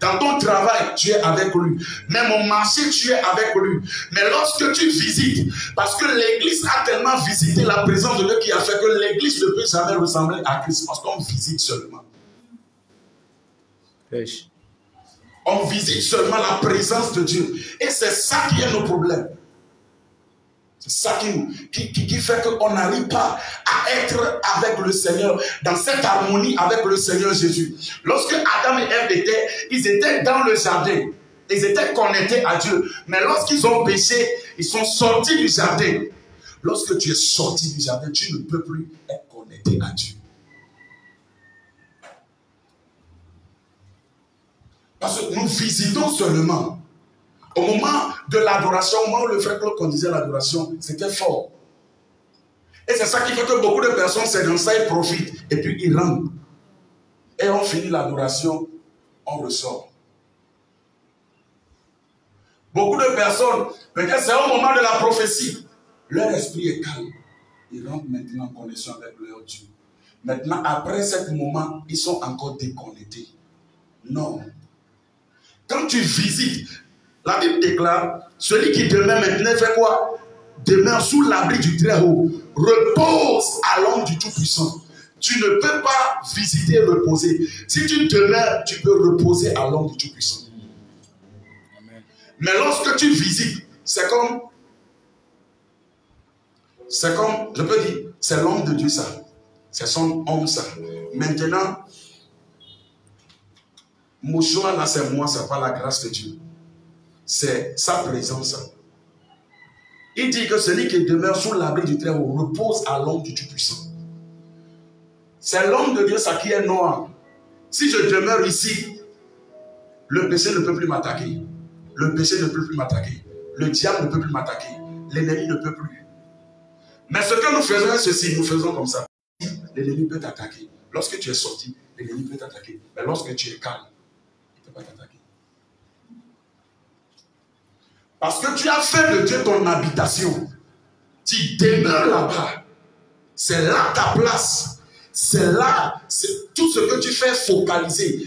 Dans ton travail, tu es avec lui. Même au marché, tu es avec lui. Mais lorsque tu visites, parce que l'Église a tellement visité la présence de Dieu qui a fait que l'Église ne peut jamais ressembler à Christ, parce qu'on visite seulement. On visite seulement la présence de Dieu. Et c'est ça qui est nos problèmes. C'est ça qui fait qu'on n'arrive pas à être avec le Seigneur, dans cette harmonie avec le Seigneur Jésus. Lorsque Adam et Ève ils étaient dans le jardin, ils étaient connectés à Dieu. Mais lorsqu'ils ont péché, ils sont sortis du jardin. Lorsque tu es sorti du jardin, tu ne peux plus être connecté à Dieu. Parce que nous visitons seulement. Au moment de l'adoration, au moment où le frère Claude conduisait l'adoration, c'était fort. Et c'est ça qui fait que beaucoup de personnes, c'est dans ça, ils profitent. Et puis ils rentrent. Et on finit l'adoration, on ressort. Beaucoup de personnes, peut-être c'est au moment de la prophétie, leur esprit est calme. Ils rentrent maintenant en connexion avec leur Dieu. Maintenant, après ce moment, ils sont encore déconnectés. Non. Quand tu visites, la Bible déclare, celui qui demeure maintenant fait quoi? Demeure sous l'abri du Très-Haut. Repose à l'ombre du Tout-Puissant. Tu ne peux pas visiter et reposer. Si tu demeures, tu peux reposer à l'ombre du Tout-Puissant. Mais lorsque tu visites, c'est comme, je peux dire, c'est l'homme de Dieu ça. C'est son homme ça. Maintenant, mon choix là, c'est moi, c'est pas la grâce de Dieu. C'est sa présence. Il dit que celui qui demeure sous l'abri du Très-Haut repose à l'ombre du Tout-Puissant. C'est l'homme de Dieu, ça qui est noir. Si je demeure ici, le péché ne peut plus m'attaquer. Le péché ne peut plus m'attaquer. Le diable ne peut plus m'attaquer. L'ennemi ne peut plus. Mais ce que nous faisons est ceci, nous faisons comme ça. L'ennemi peut t'attaquer. Lorsque tu es sorti, l'ennemi peut t'attaquer. Mais lorsque tu es calme, il ne peut pas t'attaquer. Parce que tu as fait de Dieu ton habitation. Tu demeures là-bas. C'est là ta place. c'est là, tout ce que tu fais focaliser.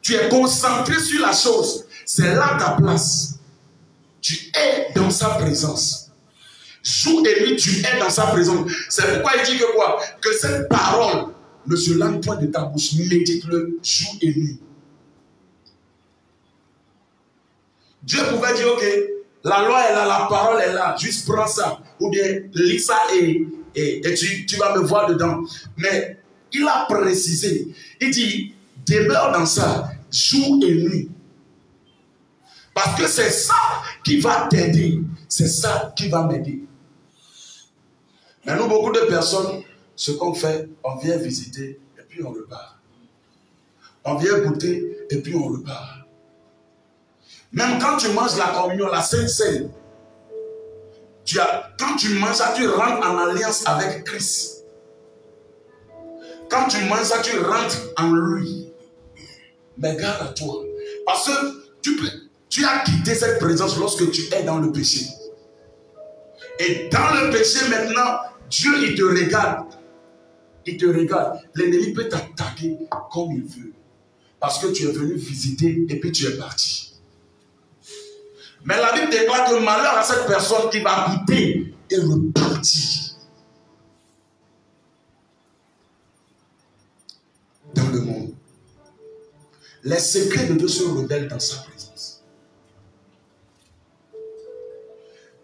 Tu es concentré sur la chose. C'est là ta place. Tu es dans sa présence. Jour et nuit, tu es dans sa présence. C'est pourquoi il dit que quoi? Que cette parole ne se lâche point de ta bouche. Médite-le jour et nuit. Dieu pouvait dire, ok, la loi est là, la parole est là, juste prends ça. Ou bien lis ça et tu vas me voir dedans. Mais il a précisé, il dit, demeure dans ça, jour et nuit. Parce que c'est ça qui va t'aider. C'est ça qui va m'aider. Mais nous, beaucoup de personnes, ce qu'on fait, on vient visiter et puis on repart. On vient goûter et puis on repart. Même quand tu manges la communion, la Sainte Seine, quand tu manges ça, tu rentres en alliance avec Christ. Quand tu manges ça, tu rentres en lui. Mais garde à toi. Parce que tu as quitté cette présence lorsque tu es dans le péché. Et dans le péché maintenant, Dieu il te regarde. Il te regarde. L'ennemi peut t'attaquer comme il veut. Parce que tu es venu visiter et puis tu es parti. Mais la Bible déclare que malheur à cette personne qui va goûter et repartir. Dans le monde. Les secrets de Dieu se révèlent dans sa présence.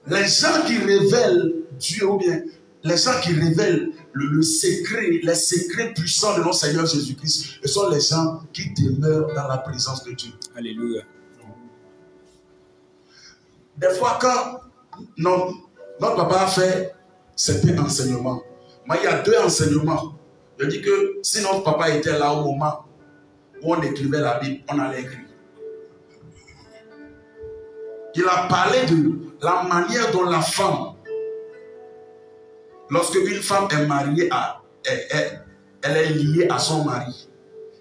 Les gens qui révèlent Dieu, ou bien les gens qui révèlent le secret, les secrets puissants de notre Seigneur Jésus-Christ, ce sont les gens qui demeurent dans la présence de Dieu. Alléluia. Des fois, quand notre papa a fait certains enseignements, moi, il y a 2 enseignements. Je dis que si notre papa était là au moment où on écrivait la Bible, on allait écrire. Il a parlé de la manière dont la femme, lorsque une femme est mariée, elle est liée à son mari.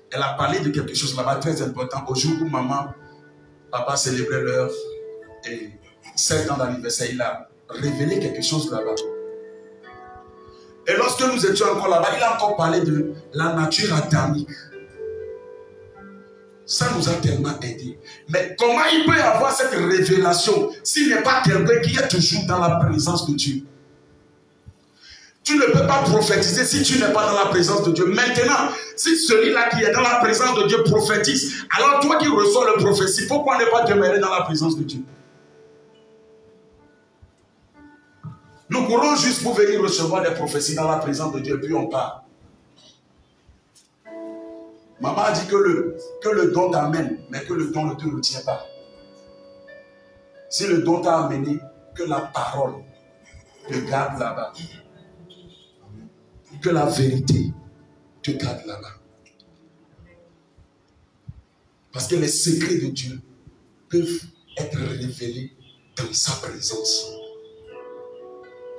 Elle a parlé de quelque chose là-bas très important. Au jour où papa célébrait leur 7 ans d'anniversaire, il a révélé quelque chose là-bas. Et lorsque nous étions encore là-bas, il a encore parlé de la nature adamique. Ça nous a tellement aidé. Mais comment il peut y avoir cette révélation s'il n'est pas quelqu'un qui est toujours dans la présence de Dieu? Tu ne peux pas prophétiser si tu n'es pas dans la présence de Dieu. Maintenant, si celui-là qui est dans la présence de Dieu prophétise, alors toi qui reçois le prophétie, pourquoi ne pas demeurer dans la présence de Dieu? Nous courons juste pour venir recevoir des prophéties dans la présence de Dieu, puis on part. Maman a dit que le don t'amène, mais que le don ne te retient pas. Si le don t'a amené, que la parole te garde là-bas. Que la vérité te garde là-bas. Parce que les secrets de Dieu peuvent être révélés dans sa présence.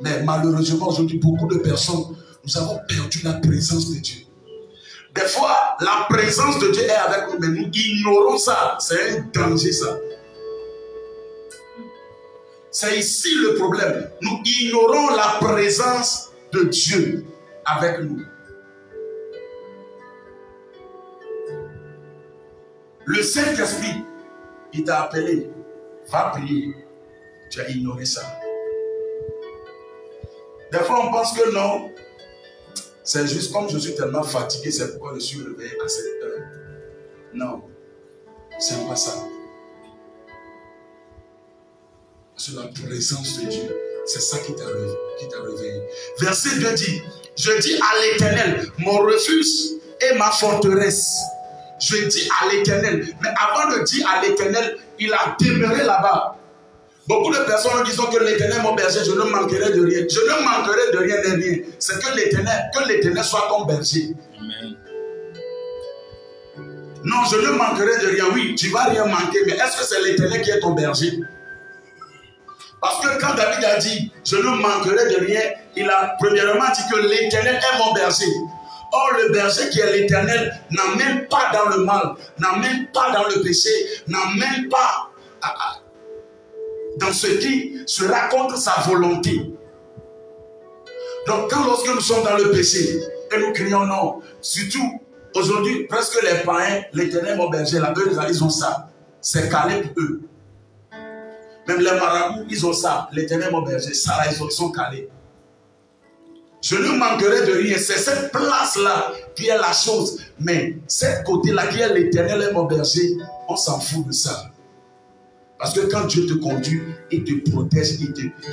Mais malheureusement, aujourd'hui, beaucoup de personnes, nous avons perdu la présence de Dieu. Des fois, la présence de Dieu est avec nous, mais nous ignorons ça. C'est un danger, ça. C'est ici le problème. Nous ignorons la présence de Dieu avec nous. Le Saint-Esprit, il t'a appelé. Va prier. Tu as ignoré ça. Des fois, on pense que non. C'est juste comme je suis tellement fatigué, c'est pourquoi je suis réveillé à cette heure. Non. C'est pas ça. C'est la présence de Dieu. C'est ça qui t'a réveillé. Verset 2 dit, je dis à l'Éternel, mon refuge et ma forteresse. Je dis à l'Éternel. Mais avant de dire à l'Éternel, il a demeuré là-bas. Beaucoup de personnes disent que l'Éternel est mon berger, je ne manquerai de rien. Je ne manquerai de rien de rien. C'est que l'Éternel soit ton berger. Amen. Non, je ne manquerai de rien. Oui, tu ne vas rien manquer, mais est-ce que c'est l'Éternel qui est ton berger? Parce que quand David a dit, je ne manquerai de rien, il a premièrement dit que l'Éternel est mon berger. Or, le berger qui est l'Éternel n'amène pas dans le mal, n'amène pas dans le péché, n'amène pas dans ce qui sera contre sa volonté. Donc, lorsque nous sommes dans le péché et nous crions non. Surtout, aujourd'hui, presque les païens, l'Éternel mon berger, là, eux, ils ont ça. C'est calé pour eux. Même les marabouts, ils ont ça. L'Éternel mon berger, ça là, ils sont calés. Je ne manquerai de rien. C'est cette place-là qui est la chose. Mais cette côté-là qui est l'Éternel mon berger, on s'en fout de ça. Parce que quand Dieu te conduit, il te protège,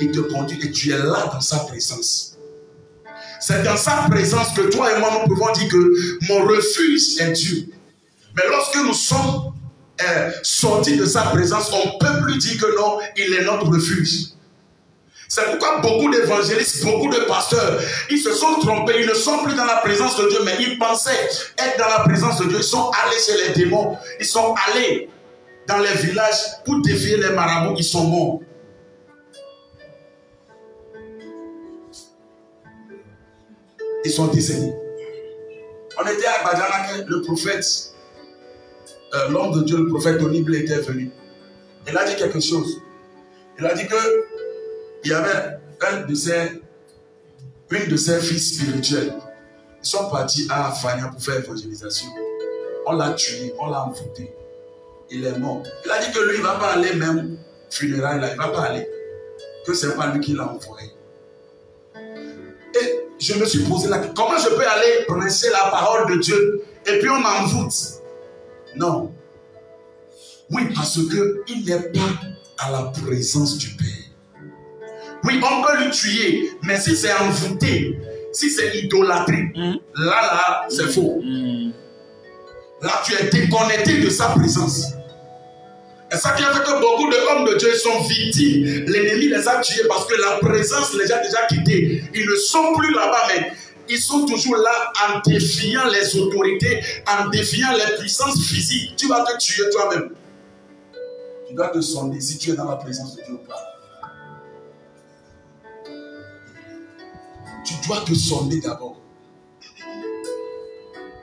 il te conduit et tu es là dans sa présence. C'est dans sa présence que toi et moi nous pouvons dire que mon refuge est Dieu. Mais lorsque nous sommes sortis de sa présence, on ne peut plus dire que non, il est notre refuge. C'est pourquoi beaucoup d'évangélistes, beaucoup de pasteurs, ils se sont trompés, ils ne sont plus dans la présence de Dieu, mais ils pensaient être dans la présence de Dieu. Ils sont allés chez les démons, ils sont allés dans les villages pour défier les marabouts, ils sont morts. Ils sont décédés. On était à Badjana, le prophète, l'homme de Dieu, le prophète Onible était venu. Il a dit quelque chose. Il a dit que il y avait une de ses fils spirituels. Ils sont partis à Fania pour faire évangélisation. On l'a tué, on l'a envoûté. Il est mort. Il a dit que lui, il ne va pas aller même funérailles là, il ne va pas aller. Que ce n'est pas lui qui l'a envoyé. Et je me suis posé la question, comment je peux aller prêcher la parole de Dieu et puis on m'envoûte? Non. Oui, parce qu'il n'est pas à la présence du Père. Oui, on peut le tuer, mais si c'est envoûté, si c'est idolâtré, là, c'est faux. Là, tu es déconnecté de sa présence. Et ça qui a fait que beaucoup d'hommes de Dieu sont victimes. L'ennemi les a tués parce que la présence les a déjà quittés. Ils ne sont plus là-bas, mais ils sont toujours là en défiant les autorités, en défiant les puissances physiques. Tu vas te tuer toi-même. Tu dois te sonder si tu es dans la présence de Dieu ou pas. Tu dois te sonder d'abord.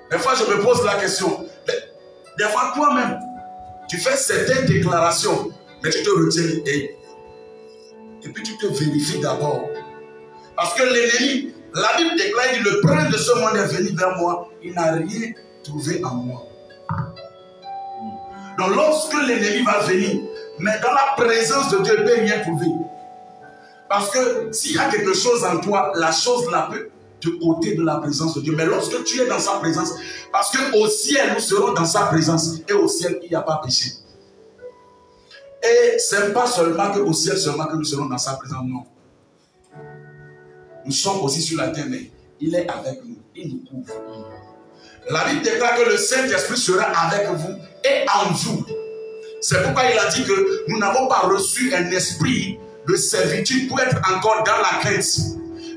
Des fois, je me pose la question. Des fois, toi-même, tu fais certaines déclarations, mais tu te retiens. Et puis, tu te vérifies d'abord. Parce que l'ennemi, la Bible déclare, il le prince de ce monde est venu vers moi. Il n'a rien trouvé en moi. Donc, lorsque l'ennemi va venir, mais dans la présence de Dieu, il ne peut rien trouver. Parce que s'il y a quelque chose en toi, la chose là peut te ôter de la présence de Dieu. Mais lorsque tu es dans sa présence, parce qu'au ciel, nous serons dans sa présence. Et au ciel, il n'y a pas péché. Et ce n'est pas seulement qu'au ciel, seulement que nous serons dans sa présence, non. Nous sommes aussi sur la terre, mais il est avec nous. Il nous couvre. La Bible déclare que le Saint-Esprit sera avec vous et en vous. C'est pourquoi il a dit que nous n'avons pas reçu un esprit de servitude pour être encore dans la crainte,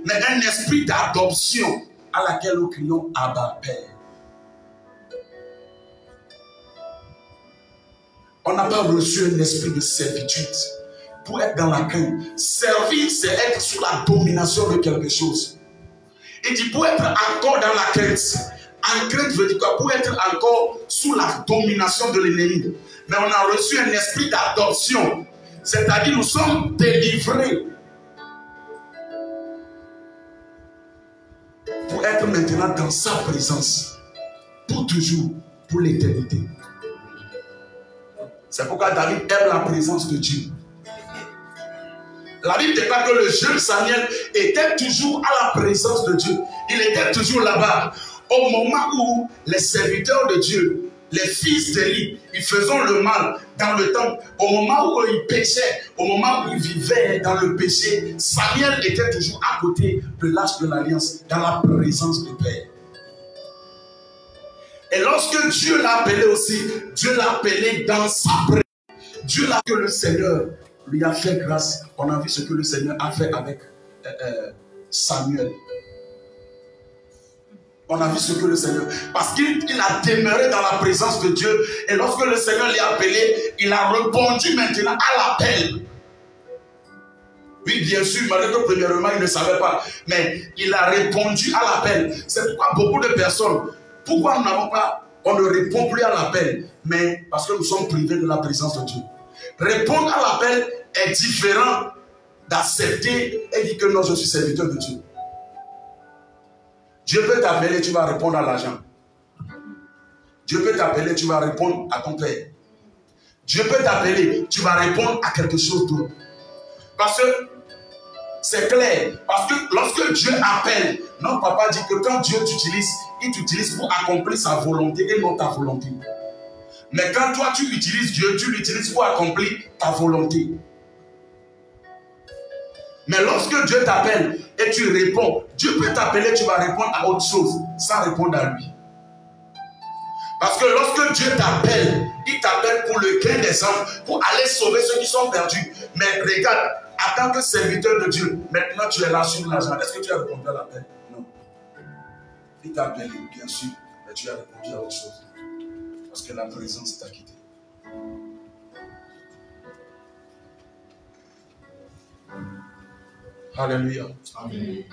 mais un esprit d'adoption à laquelle nous crions Abba Père. On n'a pas reçu un esprit de servitude pour être dans la crainte. Servir, c'est être sous la domination de quelque chose. Il dit pour être encore dans la crainte. En crainte veut dire quoi? Pour être encore sous la domination de l'ennemi. Mais on a reçu un esprit d'adoption. C'est-à-dire nous sommes délivrés pour être maintenant dans sa présence. Pour toujours, pour l'éternité. C'est pourquoi David aime la présence de Dieu. La Bible déclare que le jeune Samuel était toujours à la présence de Dieu. Il était toujours là-bas. Au moment où les serviteurs de Dieu, les fils d'Élie, ils faisaient le mal dans le temple, au moment où ils péchaient, au moment où ils vivaient dans le péché, Samuel était toujours à côté de l'arche de l'alliance, dans la présence du Père. Et lorsque Dieu l'a appelé aussi, Dieu l'a appelé dans sa présence. Dieu l'a que le Seigneur lui a fait grâce. On a vu ce que le Seigneur a fait avec Samuel. On a vu ce que le Seigneur... Parce qu'il a demeuré dans la présence de Dieu. Et lorsque le Seigneur l'a appelé, il a répondu maintenant à l'appel. Oui, bien sûr, malgré que premièrement, il ne savait pas. Mais il a répondu à l'appel. C'est pourquoi beaucoup de personnes... Pourquoi nous n'avons pas... On ne répond plus à l'appel. Mais parce que nous sommes privés de la présence de Dieu. Répondre à l'appel est différent d'accepter et dire que non, je suis serviteur de Dieu. Dieu peut t'appeler, tu vas répondre à l'argent. Dieu peut t'appeler, tu vas répondre à ton père. Dieu peut t'appeler, tu vas répondre à quelque chose d'autre. Parce que c'est clair. Parce que lorsque Dieu appelle, notre papa dit que quand Dieu t'utilise, il t'utilise pour accomplir sa volonté et non ta volonté. Mais quand toi tu utilises Dieu, tu l'utilises pour accomplir ta volonté. Mais lorsque Dieu t'appelle et tu réponds, Dieu peut t'appeler, tu vas répondre à autre chose sans répondre à lui. Parce que lorsque Dieu t'appelle, il t'appelle pour le gain des hommes, pour aller sauver ceux qui sont perdus. Mais regarde, en tant que serviteur de Dieu, maintenant tu es là sur l'argent. Est-ce que tu as répondu à l'appel? Non. Il t'a appelé, bien sûr, mais tu as répondu à autre chose. Parce que la présence t'a quitté. Alléluia. Amen.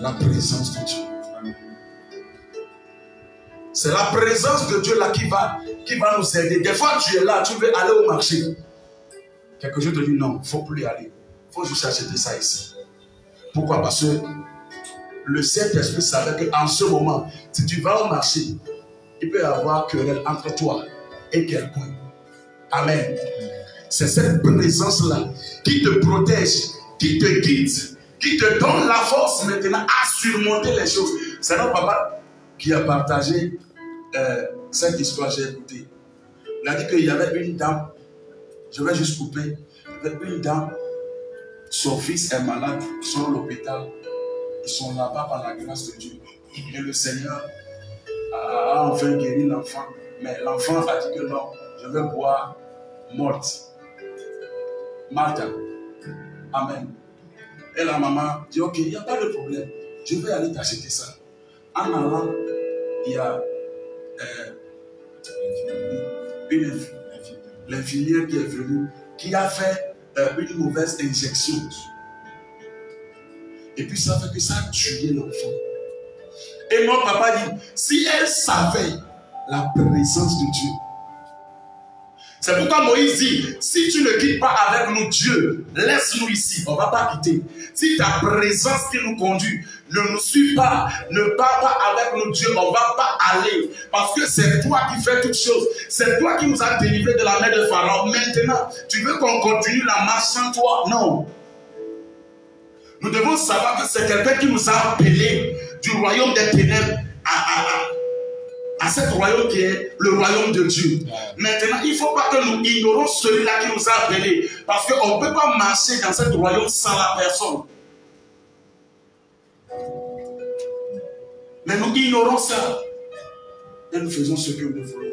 La présence de Dieu. Amen. C'est la présence de Dieu là qui va nous aider. Des fois, tu es là, tu veux aller au marché. Quelque chose te dit non, il ne faut plus y aller. Il faut juste acheter ça ici. Pourquoi? Parce que le Saint-Esprit savait qu'en ce moment, si tu vas au marché, il peut y avoir querelle entre toi et quelqu'un. Amen. C'est cette présence-là qui te protège, qui te guide, qui te donne la force maintenant à surmonter les choses. C'est notre papa qui a partagé cette histoire, j'ai écouté. Il a dit qu'il y avait une dame, je vais juste couper, il y avait une dame, son fils est malade, ils sont à l'hôpital, ils sont là-bas par la grâce de Dieu. Et le Seigneur a enfin guéri l'enfant, mais l'enfant a dit que non, je vais boire morte. Martha. Amen. Et la maman dit, ok, il n'y a pas de problème, je vais aller t'acheter ça. En allant, il y a l'infirmière qui est venue, qui a fait une mauvaise injection. Et puis ça fait que ça a tué l'enfant. Et notre papa dit, si elle savait la présence de Dieu, c'est pourquoi Moïse dit, si tu ne quittes pas avec nous Dieu, laisse-nous ici, on ne va pas quitter. Si ta présence qui nous conduit ne nous suit pas, ne pars pas avec nous Dieu, on ne va pas aller. Parce que c'est toi qui fais toutes choses. C'est toi qui nous as délivrés de la main de Pharaon. Maintenant, tu veux qu'on continue la marche sans toi? Non. Nous devons savoir que c'est quelqu'un qui nous a appelés du royaume des ténèbres à ce royaume qui est le royaume de Dieu. Maintenant, il ne faut pas que nous ignorons celui-là qui nous a appelés. Parce qu'on ne peut pas marcher dans ce royaume sans la personne. Mais nous ignorons ça. Et nous faisons ce que nous voulons.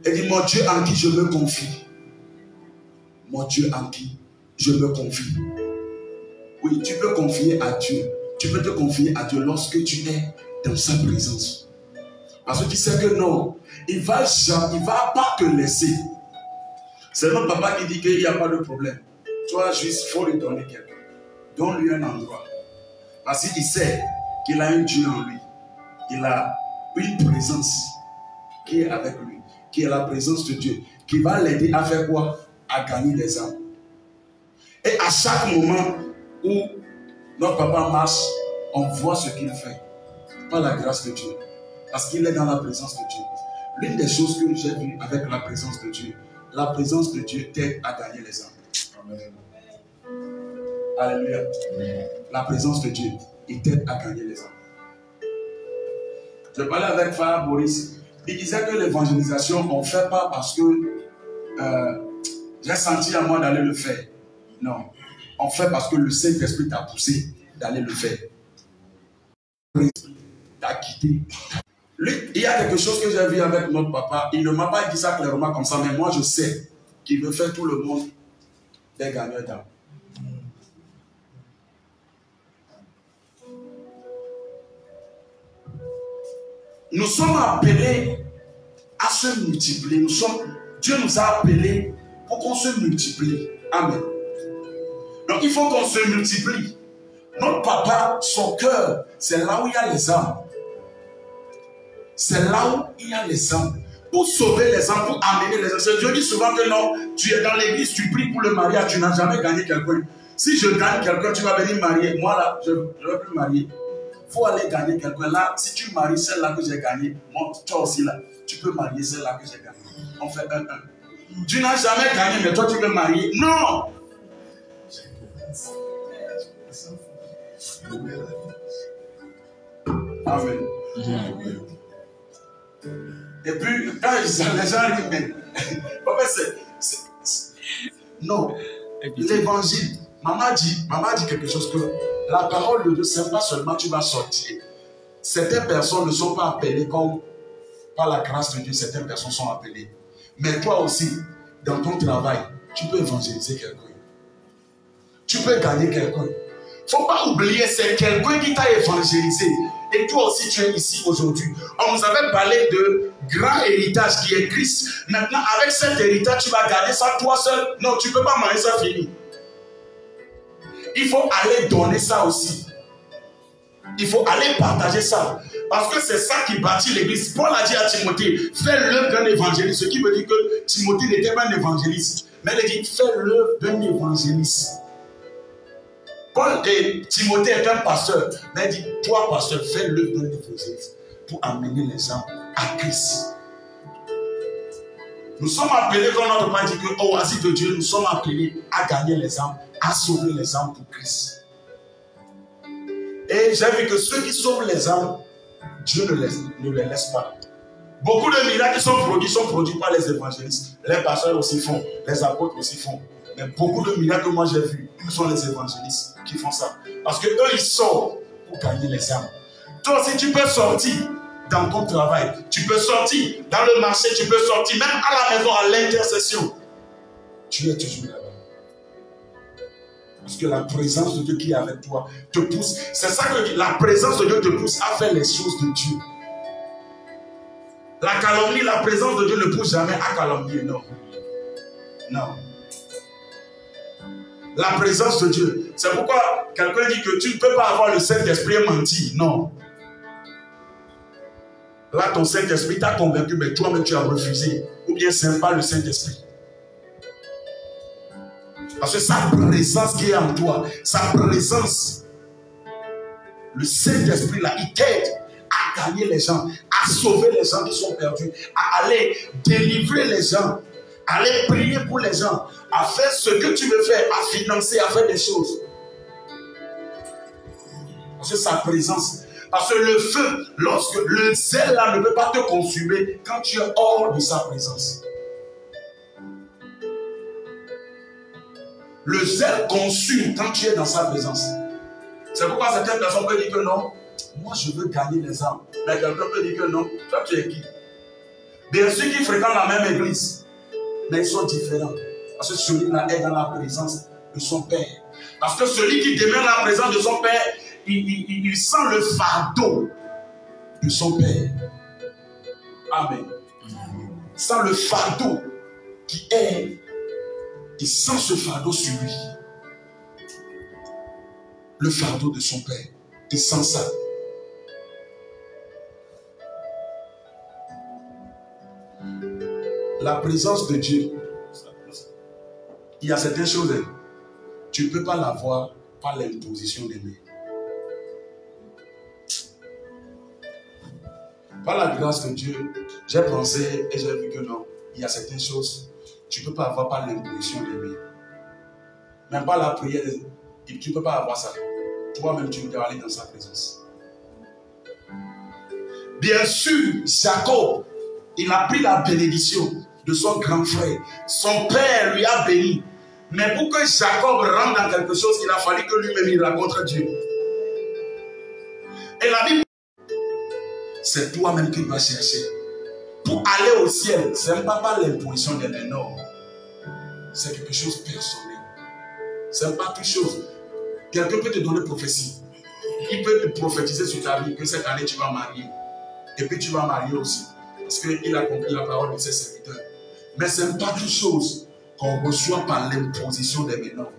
Et dit, mon Dieu en qui je me confie. Mon Dieu en qui je me confie. Oui, tu peux confier à Dieu. Tu peux te confier à Dieu lorsque tu es dans sa présence. Parce que tu sais que non, il ne va pas te laisser. C'est notre papa qui dit qu'il n'y a pas de problème. Toi, juste, il faut lui donner quelqu'un. Donne-lui un endroit. Parce qu'il sait qu'il a un Dieu en lui. Il a une présence qui est avec lui, qui est la présence de Dieu, qui va l'aider à faire quoi? À gagner les âmes. Et à chaque moment où notre papa marche, on voit ce qu'il fait. Par la grâce de Dieu. Parce qu'il est dans la présence de Dieu. L'une des choses que j'ai vues avec la présence de Dieu, la présence de Dieu t'aide à gagner les âmes. Amen. Alléluia. Amen. La présence de Dieu, il t'aide à gagner les âmes. Je parlais avec Frère Boris. Il disait que l'évangélisation, on ne fait pas parce que j'ai senti à moi d'aller le faire. Non. On fait parce que le Saint-Esprit t'a poussé d'aller le faire. T'as quitté. Lui, il y a quelque chose que j'ai vu avec notre papa. Il ne m'a pas dit ça clairement comme ça, mais moi je sais qu'il veut faire tout le monde des gagnants d'âme. Nous sommes appelés à se multiplier. Dieu nous a appelés pour qu'on se multiplie. Amen. Donc il faut qu'on se multiplie. Notre papa, son cœur, c'est là où il y a les âmes. C'est là où il y a les âmes. pour sauver les âmes, pour amener les âmes. Dieu dit souvent que non, tu es dans l'église, tu pries pour le mariage, tu n'as jamais gagné quelqu'un. Si je gagne quelqu'un, tu vas venir marier. Moi là, je ne veux plus marier. Il faut aller gagner quelqu'un. Là, si tu maries celle-là que j'ai gagnée, moi, toi aussi là, tu peux marier celle-là que j'ai gagnée. On fait 1-1. Tu n'as jamais gagné, mais toi tu veux marier. Non! Amen. Et puis, quand les gens rient, en fait, non. L'évangile, maman dit quelque chose que la parole de Dieu, ce n'est pas seulement tu vas sortir. Certaines personnes ne sont pas appelées comme par la grâce de Dieu, certaines personnes sont appelées. Mais toi aussi, dans ton travail, tu peux évangéliser quelqu'un. Tu peux gagner quelqu'un. Il ne faut pas oublier, c'est quelqu'un qui t'a évangélisé. Et toi aussi, tu es ici aujourd'hui. On nous avait parlé de grand héritage qui est Christ. Maintenant, avec cet héritage, tu vas garder ça toi seul. Non, tu ne peux pas manger ça fini. Il faut aller donner ça aussi. Il faut aller partager ça. Parce que c'est ça qui bâtit l'église. Paul a dit à Timothée, fais l'œuvre d'un évangéliste. Ce qui veut dire que Timothée n'était pas un évangéliste. Mais il dit, fais l'œuvre d'un évangéliste. Paul et Timothée est un pasteur. Mais il dit, toi pasteur, fais l'œuvre d'un évangéliste. Pour amener les gens à Christ. Nous sommes appelés, comme notre Père dit que, au oasis de Dieu, nous sommes appelés à gagner les âmes, à sauver les âmes pour Christ. Et j'ai vu que ceux qui sauvent les âmes, Dieu ne les laisse pas. Beaucoup de miracles sont produits par les évangélistes. Les pasteurs aussi font, les apôtres aussi font. Mais beaucoup de miracles que moi j'ai vus, ce sont les évangélistes qui font ça. Parce qu'eux, ils sortent pour gagner les âmes. Toi aussi, tu peux sortir dans ton travail. Tu peux sortir dans le marché, tu peux sortir même à la maison, à l'intercession. Tu es toujours là-bas. Parce que la présence de Dieu qui est avec toi te pousse. C'est ça que la présence de Dieu te pousse à faire les choses de Dieu. La calomnie, la présence de Dieu ne pousse jamais à calomnier. Non. Non. La présence de Dieu. C'est pourquoi quelqu'un dit que tu ne peux pas avoir le Saint-Esprit et mentir. Non. Là, ton Saint-Esprit t'a convaincu, mais toi-même tu as refusé. Ou bien c'est pas le Saint-Esprit. Parce que sa présence qui est en toi, sa présence, le Saint-Esprit là, il t'aide à gagner les gens, à sauver les gens qui sont perdus, à aller délivrer les gens, à aller prier pour les gens, à faire ce que tu veux faire, à financer, à faire des choses. Parce que sa présence, parce que le feu, lorsque le zèle là ne peut pas te consumer quand tu es hors de sa présence. Le zèle consume quand tu es dans sa présence. C'est pourquoi certaines personnes peuvent dire que non, moi je veux gagner les âmes. Mais quelqu'un peut dire que non, toi tu es qui? Bien sûr qu'ils fréquentent la même église, mais ils sont différents. Parce que celui-là est dans la présence de son Père. Parce que celui qui demeure dans la présence de son Père, il sent le fardeau de son Père. Amen. Il sent le fardeau qui est. Il sent ce fardeau sur lui. Le fardeau de son Père. Il sent ça. La présence de Dieu. Il y a certaines choses. Tu ne peux pas l'avoir par l'imposition des mains. Par la grâce de Dieu, j'ai pensé et j'ai vu que non. Il y a certaines choses. Tu ne peux pas avoir par l'imposition des mains. Même pas la prière. Tu ne peux pas avoir ça. Toi-même, tu dois aller dans sa présence. Bien sûr, Jacob, il a pris la bénédiction de son grand frère. Son père lui a béni. Mais pour que Jacob rentre dans quelque chose, il a fallu que lui-même il rencontre Dieu. Et la Bible, c'est toi-même qui dois chercher. Pour aller au ciel, ce n'est pas par l'imposition des mains, non. C'est quelque chose de personnel. Ce n'est pas quelque chose. Quelqu'un peut te donner prophétie. Il peut te prophétiser sur ta vie que cette année tu vas marier. Et puis tu vas marier aussi. Parce qu'il a compris la parole de ses serviteurs. Mais ce n'est pas quelque chose qu'on reçoit par l'imposition des mains, non.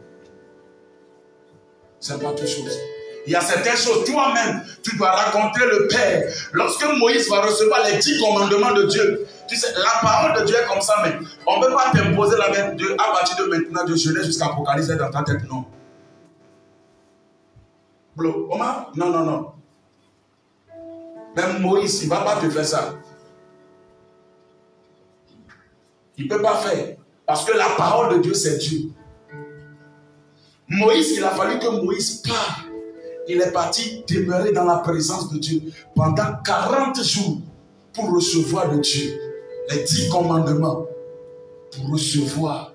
Ce n'est pas quelque chose. Il y a certaines choses, toi-même, tu dois raconter le Père. Lorsque Moïse va recevoir les 10 commandements de Dieu, tu sais, la parole de Dieu est comme ça, mais on ne peut pas t'imposer la même à partir de maintenant, de Genèse jusqu'à Apocalypse dans ta tête, non. Omar, non, non, non. Même Moïse, il ne va pas te faire ça. Il ne peut pas faire. Parce que la parole de Dieu, c'est Dieu. Moïse, il a fallu que Moïse parte. Il est parti demeurer dans la présence de Dieu pendant 40 jours pour recevoir de Dieu les 10 commandements, pour recevoir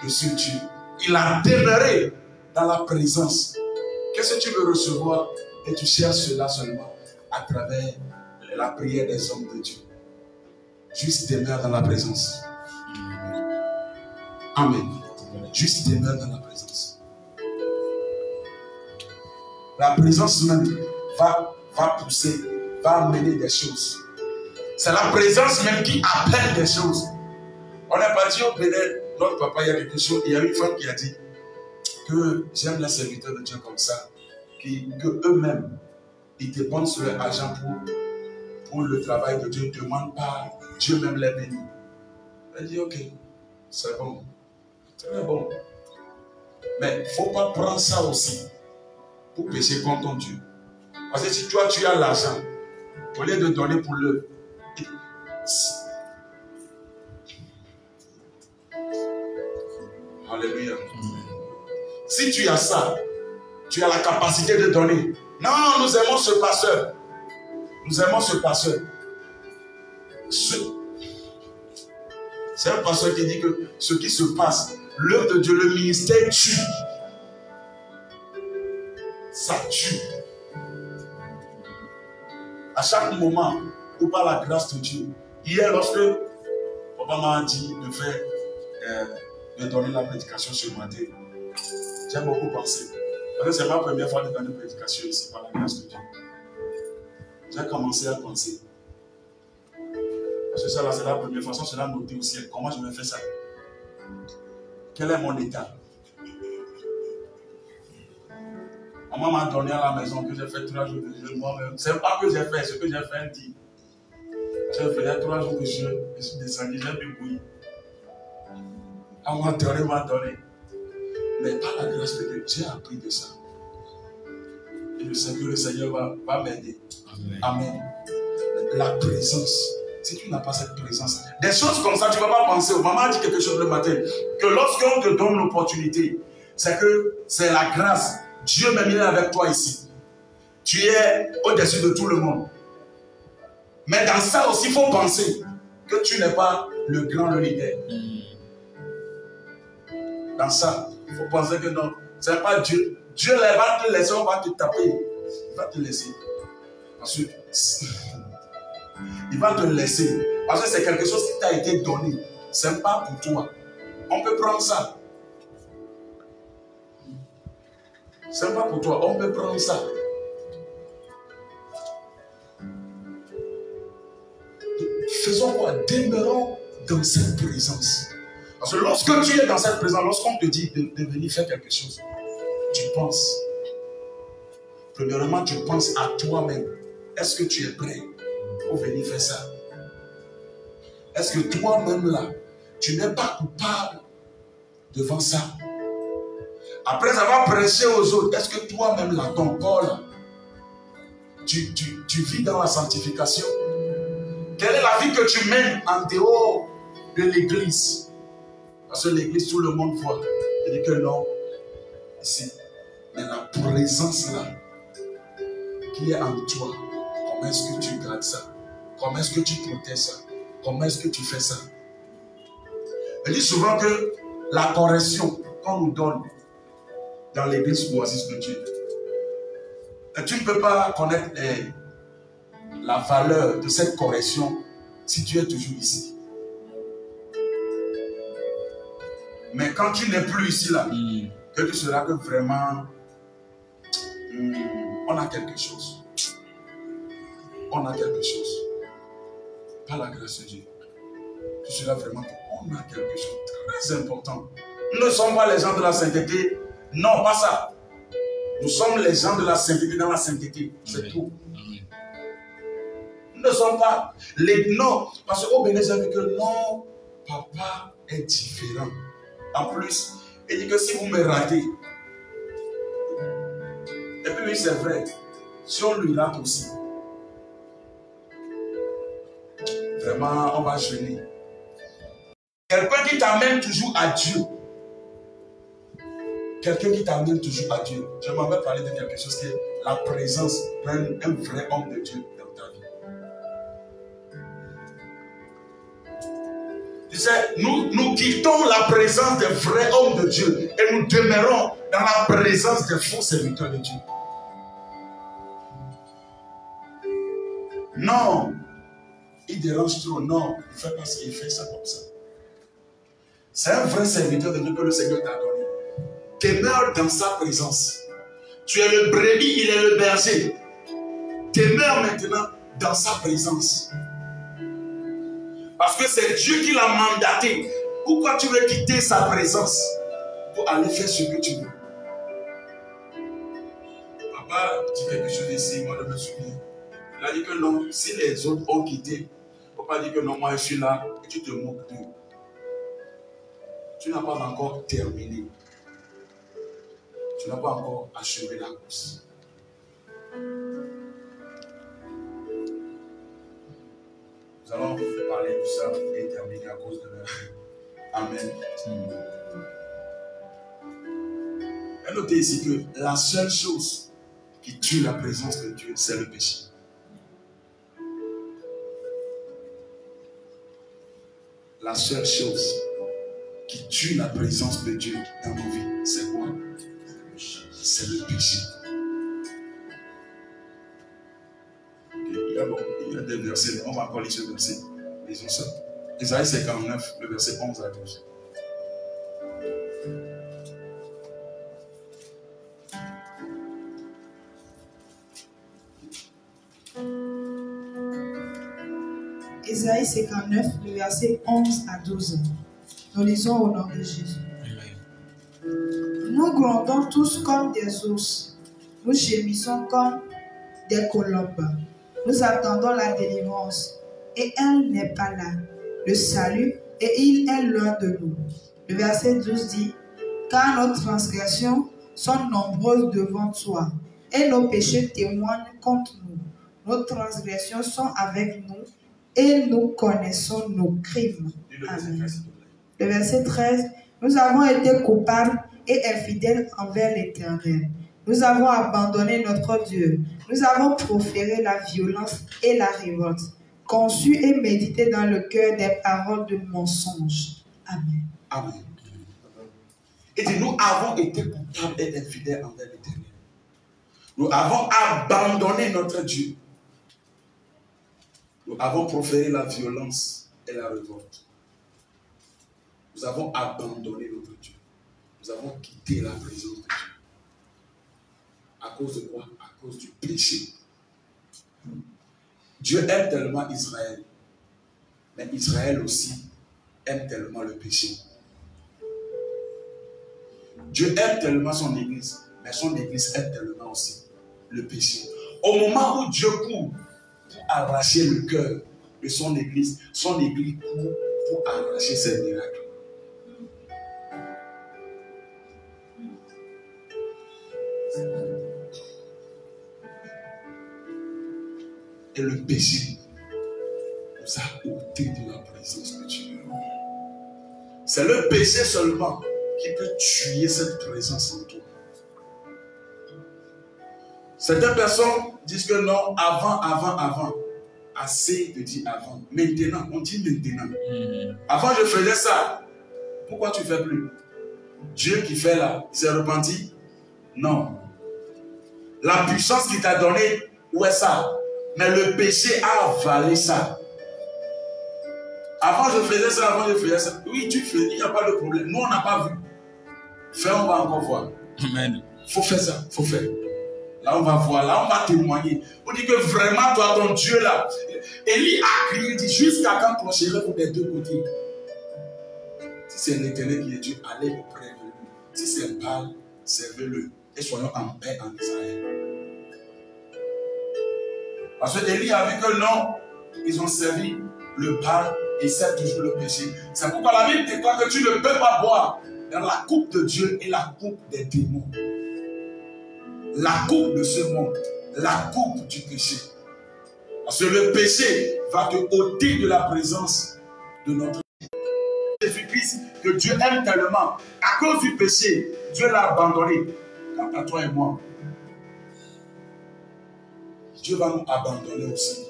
de ce Dieu. Il a demeuré dans la présence. Qu'est-ce que tu veux recevoir? Et tu cherches cela seulement à travers la prière des hommes de Dieu. Juste demeure dans la présence. Amen. Juste demeure dans la présence. La présence même va pousser, va amener des choses. C'est la présence même qui appelle des choses. On est parti au Bénin, notre papa, il y a quelque chose. Il y a une femme qui a dit que j'aime les serviteurs de Dieu comme ça, que eux-mêmes, ils dépensent sur leur argent pour le travail de Dieu. Ne demandent pas, Dieu même les bénit. Elle dit, ok, c'est bon. Très bon. Mais il ne faut pas prendre ça aussi pour pécher contre Dieu. Parce que si toi tu as l'argent, au lieu de donner pour le... Alléluia. Si tu as ça, tu as la capacité de donner. Non, nous aimons ce pasteur. Nous aimons ce pasteur. C'est un pasteur qui dit que ce qui se passe, l'œuvre de Dieu, le ministère tue. Ça tue. À chaque moment, ou par la grâce de Dieu. Hier, lorsque papa m'a dit de donner la prédication ce matin, j'ai beaucoup pensé. Parce que c'est ma première fois de donner une prédication ici par la grâce de Dieu. J'ai commencé à penser. Parce que ça, là, c'est la première façon, c'est la noter au ciel. Comment je vais faire ça? Quel est mon état? Maman m'a donné à la maison que j'ai fait 3 jours de jeûne moi-même. Ce n'est pas que j'ai fait, ce que j'ai fait un dit. J'ai fait 3 jours de jeûne, je suis descendu, j'ai bu bouillir. On m'a donné. Mais par la grâce de Dieu, j'ai appris de ça. Et je sais que le Seigneur va m'aider. Amen. La présence. Si tu n'as pas cette présence, des choses comme ça, tu ne vas pas penser. Maman a dit quelque chose le matin, que lorsqu'on te donne l'opportunité, c'est que c'est la grâce. Dieu même est avec toi ici. Tu es au-dessus de tout le monde. Mais dans ça aussi, il faut penser que tu n'es pas le grand leader. Dans ça, il faut penser que non, ce n'est pas Dieu. Dieu va te laisser, on va te taper. Il va te laisser. Ensuite, il va te laisser. Parce que c'est quelque chose qui t'a été donné. Ce n'est pas pour toi. On peut prendre ça. Ce n'est pas pour toi. On peut prendre ça. Faisons quoi? Demeurons dans cette présence. Parce que lorsque tu es dans cette présence, lorsqu'on te dit de venir faire quelque chose, tu penses. Premièrement, tu penses à toi-même. Est-ce que tu es prêt pour venir faire ça? Est-ce que toi-même là, tu n'es pas coupable devant ça? Après avoir prêché aux autres, est-ce que toi-même là, ton corps là, tu vis dans la sanctification? Quelle est la vie que tu mènes en dehors de l'église? Parce que l'église, tout le monde voit. Il dit que non, ici. Mais la présence là, qui est en toi, comment est-ce que tu gardes ça? Comment est-ce que tu protèges ça? Comment est-ce que tu fais ça? Je dis souvent que la correction qu'on nous donne dans l'église oasis de Dieu, tu ne peux pas connaître la valeur de cette correction si tu es toujours ici. Mais quand tu n'es plus ici là, que tu seras que vraiment on a quelque chose. On a quelque chose. Par la grâce de Dieu. Tu seras vraiment on a quelque chose de très important. Nous ne sommes pas les gens de la sainteté. Non, pas ça. Nous sommes les gens de la sainteté dans la sainteté. C'est tout. Nous ne sommes pas les non. Parce qu'au Bénin, j'ai vu que non, papa est différent. En plus, il dit que si vous me ratez, et puis oui, c'est vrai, si on lui rate aussi, vraiment, on va gêner. Quelqu'un qui t'amène toujours à Dieu. Quelqu'un qui t'amène toujours à Dieu. Je m'en vais parler de quelque chose qui est la présence d'un vrai homme de Dieu dans ta vie. Tu sais, nous quittons la présence des vrais hommes de Dieu et nous demeurons dans la présence des faux serviteurs de Dieu. Non, il dérange trop. Non, il fait pas ça, il fait ça comme ça. C'est un vrai serviteur de Dieu que le Seigneur t'a donné. Demeure dans sa présence. Tu es le brebis, il est le berger. Demeure maintenant dans sa présence. Parce que c'est Dieu qui l'a mandaté. Pourquoi tu veux quitter sa présence pour aller faire ce que tu veux? Papa dit quelque chose ici, moi je me souviens. Il a dit que non, si les autres ont quitté, papa dit que non, moi je suis là et tu te moques d'eux. Tu n'as pas encore terminé. Tu n'as pas encore achevé la course. Nous allons parler de ça et terminer à cause de l'heure. Amen. Et notez ici que la seule chose qui tue la présence de Dieu, c'est le péché. La seule chose qui tue la présence de Dieu dans nos vies, c'est quoi? C'est le péché. Il y a des versets, on va encore lire ce verset. Lisons ça. Isaïe 59, le verset 11 à 12. Isaïe 59, le verset 11 à 12. Nous lisons au nom de Jésus. Nous grondons tous comme des ours. Nous gémissons comme des colombes. Nous attendons la délivrance. Et elle n'est pas là. Le salut, et il est loin de nous. Le verset 12 dit, car nos transgressions sont nombreuses devant toi, et nos péchés témoignent contre nous. Nos transgressions sont avec nous, et nous connaissons nos crimes. Amen. Le verset 13, nous avons été coupables et infidèles envers l'Éternel. Nous avons abandonné notre Dieu. Nous avons proféré la violence et la révolte, conçu et médité dans le cœur des paroles de mensonge. Amen. Amen. Et dit, nous avons été coupables et infidèles envers l'Éternel. Nous avons abandonné notre Dieu. Nous avons proféré la violence et la révolte. Nous avons abandonné notre Dieu. Nous avons quitté la présence de Dieu. À cause de quoi? À cause du péché. Dieu aime tellement Israël. Mais Israël aussi aime tellement le péché. Dieu aime tellement son église. Mais son église aime tellement aussi le péché. Au moment où Dieu court pour arracher le cœur de son église court pour arracher ses miracles. Et le péché nous a ôté de la présence de Dieu. C'est le péché seulement qui peut tuer cette présence en toi. Certaines personnes disent que non, avant. Assez de dire avant. Maintenant, on dit maintenant. Avant, je faisais ça. Pourquoi tu ne fais plus? Dieu qui fait là, il s'est repenti? Non. La puissance qu'il t'a donnée, où est ça? Mais le péché a avalé ça. Avant, je faisais ça, Oui, tu fais, il n'y a pas de problème. Nous, on n'a pas vu. Fais, on va encore voir. Amen. Il faut faire ça, il faut faire. Là, on va voir, là, on va témoigner. On dit que vraiment, toi, ton Dieu là, Élie a crié, dit, jusqu'à quand clocherai-vous des deux côtés? Si c'est l'Éternel qui est Dieu, allez auprès de lui. Si c'est Baal, servez-le. et soyons en paix en Israël. Parce que Élie a vu que non, ils ont servi le Baal et ils servent toujours le péché. C'est pourquoi la Bible déclare que tu ne peux pas boire dans la coupe de Dieu et la coupe des démons. La coupe de ce monde, la coupe du péché. Parce que le péché va te ôter de la présence de notre Jésus-Christ que Dieu aime tellement. À cause du péché, Dieu l'a abandonné. Quant à toi et moi, Dieu va nous abandonner aussi.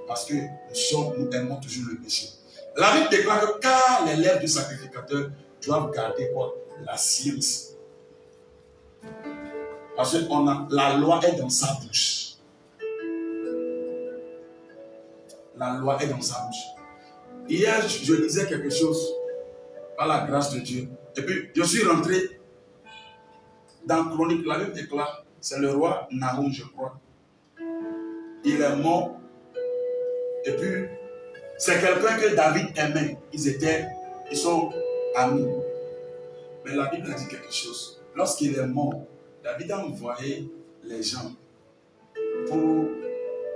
Parce que nous aimons toujours le péché. La Bible déclare que car les lèvres du sacrificateur doivent garder quoi? La science. Parce que la loi est dans sa bouche. La loi est dans sa bouche. Hier, je lisais quelque chose par la grâce de Dieu. Et puis, je suis rentré dans Chronique. La Bible déclare, c'est le roi Nahum, je crois. Il est mort. Et puis, c'est quelqu'un que David aimait. Ils sont amis. Mais la Bible a dit quelque chose. Lorsqu'il est mort, David a envoyé les gens pour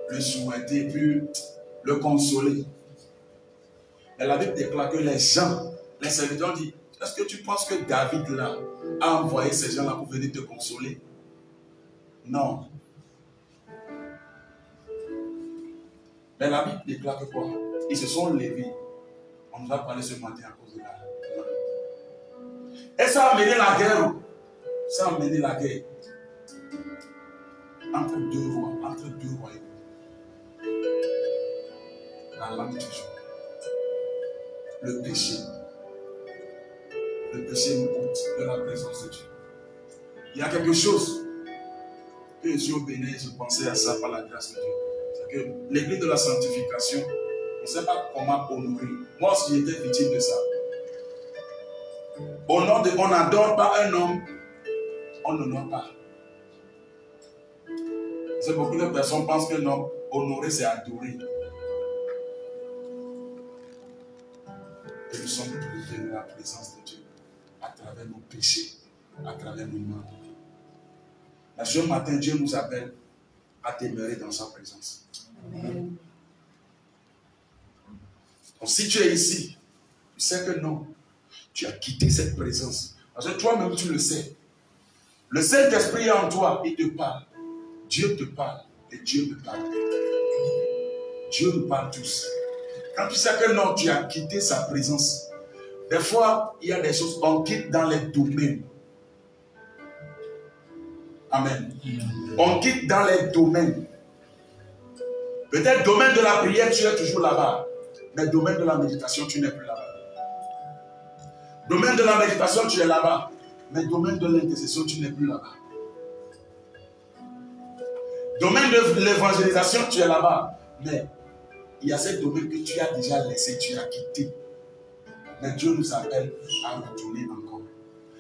le souhaiter, puis le consoler. Mais la Bible déclare que les gens, les serviteurs disent, est-ce que tu penses que David là a envoyé ces gens là pour venir te consoler? Non. Mais la Bible déclare que quoi? Ils se sont levés. On nous a parlé ce matin à cause de la. Et ça a mené la guerre. Ça a mené la guerre. Entre deux rois, entre deux royaumes. La langue toujours. Le péché. Le péché nous ôte de la présence de Dieu. Il y a quelque chose que Dieu bénit, je pensais à ça par la grâce de Dieu. C'est que l'église de la sanctification, on ne sait pas comment honorer. Moi aussi, j'étais victime de ça. On n'adore pas un homme, on n'honore pas. C'est beaucoup de personnes pensent que non, honorer c'est adorer. Et nous sommes privés de la présence de Dieu à travers nos péchés, à travers nos mains. Mais ce matin, Dieu nous appelle à demeurer dans sa présence. Amen. Donc si tu es ici, tu sais que non, tu as quitté cette présence. Parce que toi-même tu le sais. Le Saint-Esprit est en toi, il te parle. Dieu te parle et Dieu te parle. Dieu nous parle tous. Quand tu sais que non, tu as quitté sa présence. Des fois, il y a des choses qu'on quitte dans les domaines. Amen. On quitte dans les domaines. Peut-être domaine de la prière, tu es toujours là-bas. Mais domaine de la méditation, tu n'es plus là-bas. Domaine de la méditation, tu es là-bas. Mais domaine de l'intercession, tu n'es plus là-bas. Domaine de l'évangélisation, tu es là-bas. Mais il y a ces domaines que tu as déjà laissés, tu as quitté. Mais Dieu nous appelle à retourner encore.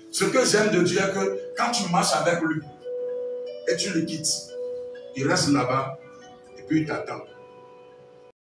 Ce que j'aime de Dieu est que quand tu marches avec lui et tu le quittes, il reste là-bas et puis il t'attend.